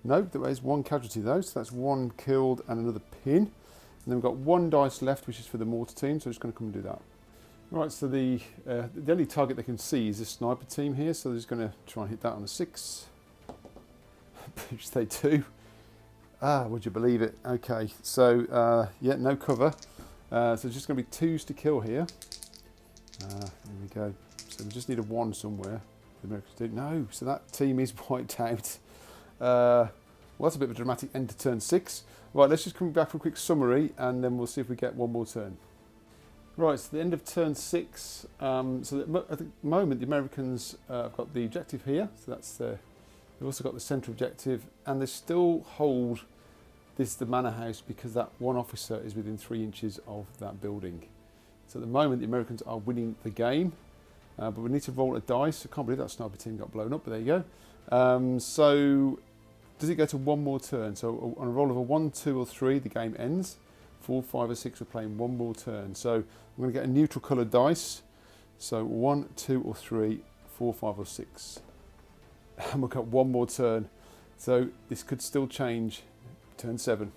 No, there is 1 casualty though, so that's 1 killed and another pin. And then we've got 1 dice left, which is for the mortar team, so I'm just going to come and do that. Right, so the only target they can see is this sniper team here, so they're just going to try and hit that on a 6, which they do. Would you believe it? Okay, so yeah, no cover. So it's just going to be 2s to kill here. There we go. So we just need a 1 somewhere. The Americans do. No, so that team is wiped out. Well, that's a bit of a dramatic end to turn 6. Right, let's just come back for a quick summary and then we'll see if we get one more turn. Right, so the end of turn 6. So at the moment the Americans have got the objective here, so that's they've also got the centre objective, and they still hold the manor house because that one officer is within 3 inches of that building. So at the moment the Americans are winning the game, but we need to roll a dice. I can't believe that sniper team got blown up, but there you go. So does it go to one more turn? So on a roll of a 1, 2 or 3 the game ends. 4, 5 or 6 we're playing one more turn. So I'm going to get a neutral coloured dice. So 1, 2 or 3, 4, 5 or 6. And we've got one more turn. So this could still change turn 7.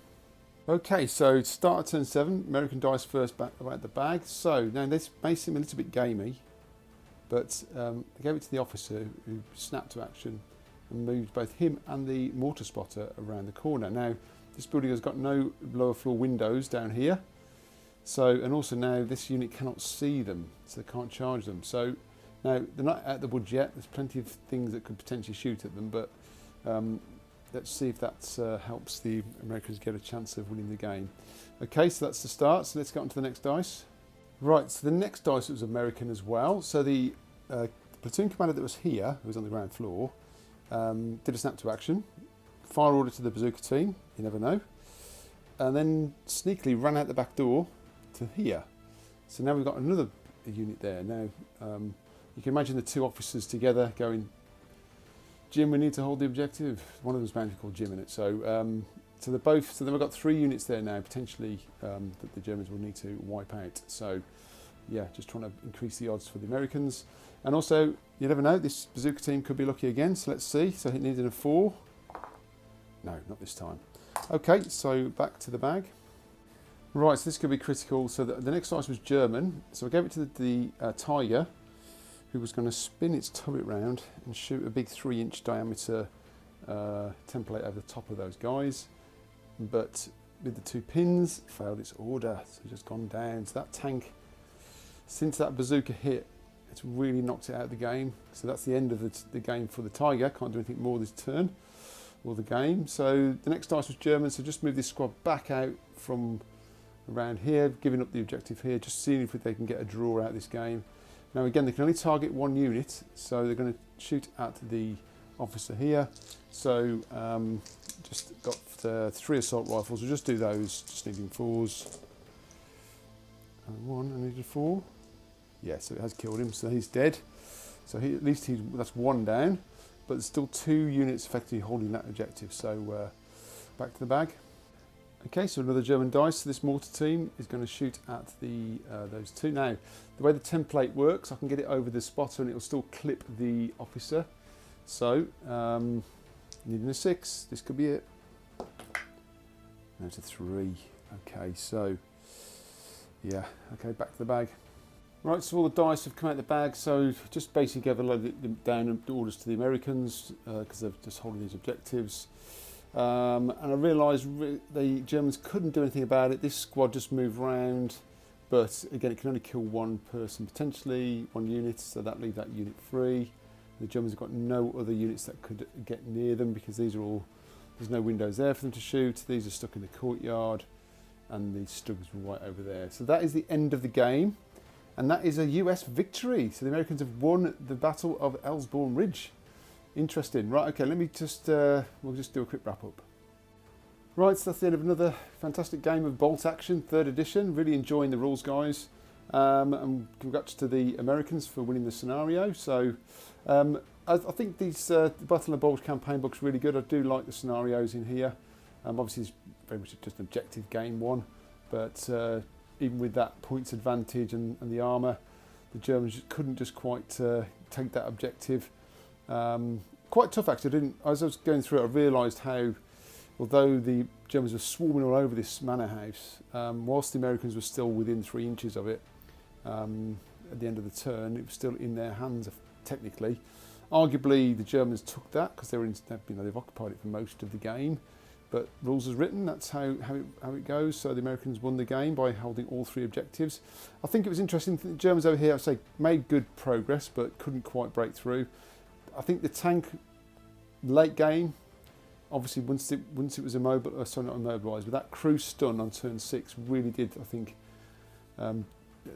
Okay, so start at turn 7. American dice first back at the bag. So now this may seem a little bit gamey, but I gave it to the officer who snapped to action and moved both him and the mortar spotter around the corner. Now, this building has got no lower floor windows down here. So, and also now this unit cannot see them, so they can't charge them. So now they're not at the Bulge yet. There's plenty of things that could potentially shoot at them, but let's see if that helps the Americans get a chance of winning the game. Okay, so that's the start. So let's get on to the next dice. Right, so the next dice was American as well. So the platoon commander that was here, who was on the ground floor, did a snap to action, fire order to the bazooka team, you never know, and then sneakily ran out the back door to here. So now we've got another unit there. Now you can imagine the 2 officers together going, Jim, we need to hold the objective. One of them's bound to be called Jim in it. So so they're both. So then we've got 3 units there now potentially that the Germans will need to wipe out. So yeah, just trying to increase the odds for the Americans. And also, you never know, this bazooka team could be lucky again. So let's see. So it needed a 4. No, not this time. Okay, so back to the bag. Right, so this could be critical. So the next dice was German. So I gave it to the Tiger, who was going to spin its turret round and shoot a big 3-inch diameter template over the top of those guys. But with the 2 pins, failed its order. So it's just gone down. So that tank, since that bazooka hit, it's really knocked it out of the game. So that's the end of the game for the Tiger. Can't do anything more this turn or the game. So the next dice was German. So just move this squad back out from around here, giving up the objective here, just seeing if they can get a draw out of this game. Now again, they can only target 1 unit, so they're going to shoot at the officer here. So just got 3 assault rifles. We'll just do those, just needing 4s. 1, I needed 4. Yeah, so it has killed him, so he's dead. So at least that's 1 down, but there's still 2 units effectively holding that objective. So back to the bag. Okay, so another German dice. So this mortar team is going to shoot at those 2. Now, the way the template works, I can get it over the spotter and it will still clip the officer. So, needing a 6. This could be it. There's a 3. Okay, so, yeah. Okay, back to the bag. Right, so all the dice have come out of the bag. So just basically gave a load of them down orders to the Americans because they're just holding these objectives. And I realised the Germans couldn't do anything about it. This squad just moved around, but again, it can only kill 1 person potentially, 1 unit, so that leaves that unit free. The Germans have got no other units that could get near them because these are all, there's no windows there for them to shoot. These are stuck in the courtyard, and the Stugs were right over there. So that is the end of the game, and that is a US victory. So the Americans have won the Battle of Elsenborn Ridge. Interesting. Right, okay, let me just, we'll just do a quick wrap up. Right, so that's the end of another fantastic game of Bolt Action, 3rd edition. Really enjoying the rules, guys. And congrats to the Americans for winning the scenario. So I think these the Battle of the Bulge campaign book's really good. I do like the scenarios in here. Obviously, it's very much just an objective game 1. But even with that points advantage and the armour, the Germans couldn't just quite take that objective. Quite tough actually. As I was going through it, I realised how, although the Germans were swarming all over this manor house, whilst the Americans were still within 3 inches of it, at the end of the turn, it was still in their hands technically. Arguably, the Germans took that because they've occupied it for most of the game. But rules as written, that's how it goes. So the Americans won the game by holding all 3 objectives. I think it was interesting. The Germans over here, I'd say, made good progress, but couldn't quite break through. I think the tank late game obviously once it was sorry, not immobilised, but that crew stun on turn 6 really did, I think. I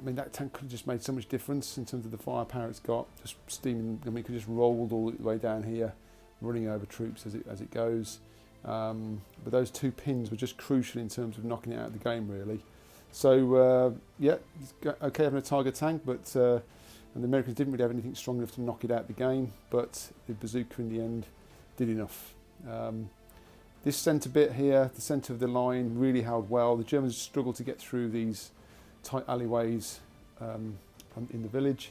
mean, that tank could have just made so much difference in terms of the firepower it's got. Just steaming, I mean, it could just rolled all the way down here, running over troops as it goes. But those 2 pins were just crucial in terms of knocking it out of the game, really. So yeah, it's okay having a Tiger tank, but and the Americans didn't really have anything strong enough to knock it out of the game. But the bazooka in the end did enough. This centre bit here, the centre of the line, really held well. The Germans struggled to get through these tight alleyways in the village,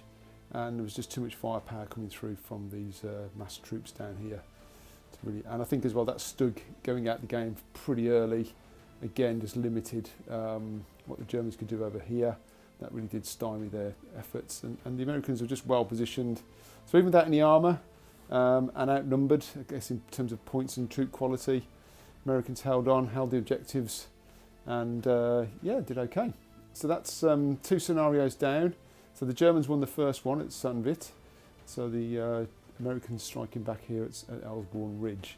and there was just too much firepower coming through from these massed troops down here. And I think as well that Stug going out the game pretty early, again just limited what the Germans could do over here. That really did stymie their efforts, and the Americans were just well positioned. So even without any armour and outnumbered, I guess in terms of points and troop quality, Americans held on, held the objectives, and yeah, did okay. So that's 2 scenarios down. So the Germans won the first one at Sunvit. So the Americans striking back here at Elsenborn Ridge.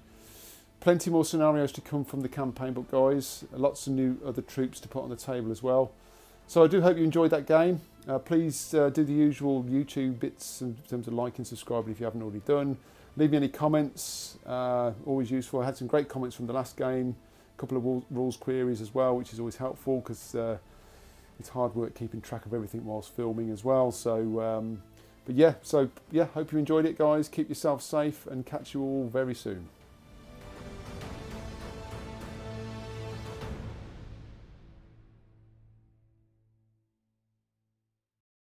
Plenty more scenarios to come from the campaign book, guys. Lots of new other troops to put on the table as well. So I do hope you enjoyed that game. Please do the usual YouTube bits in terms of liking, subscribing if you haven't already done. Leave me any comments, always useful. I had some great comments from the last game, a couple of rules queries as well, which is always helpful because it's hard work keeping track of everything whilst filming as well. So, but yeah, hope you enjoyed it, guys. Keep yourself safe and catch you all very soon.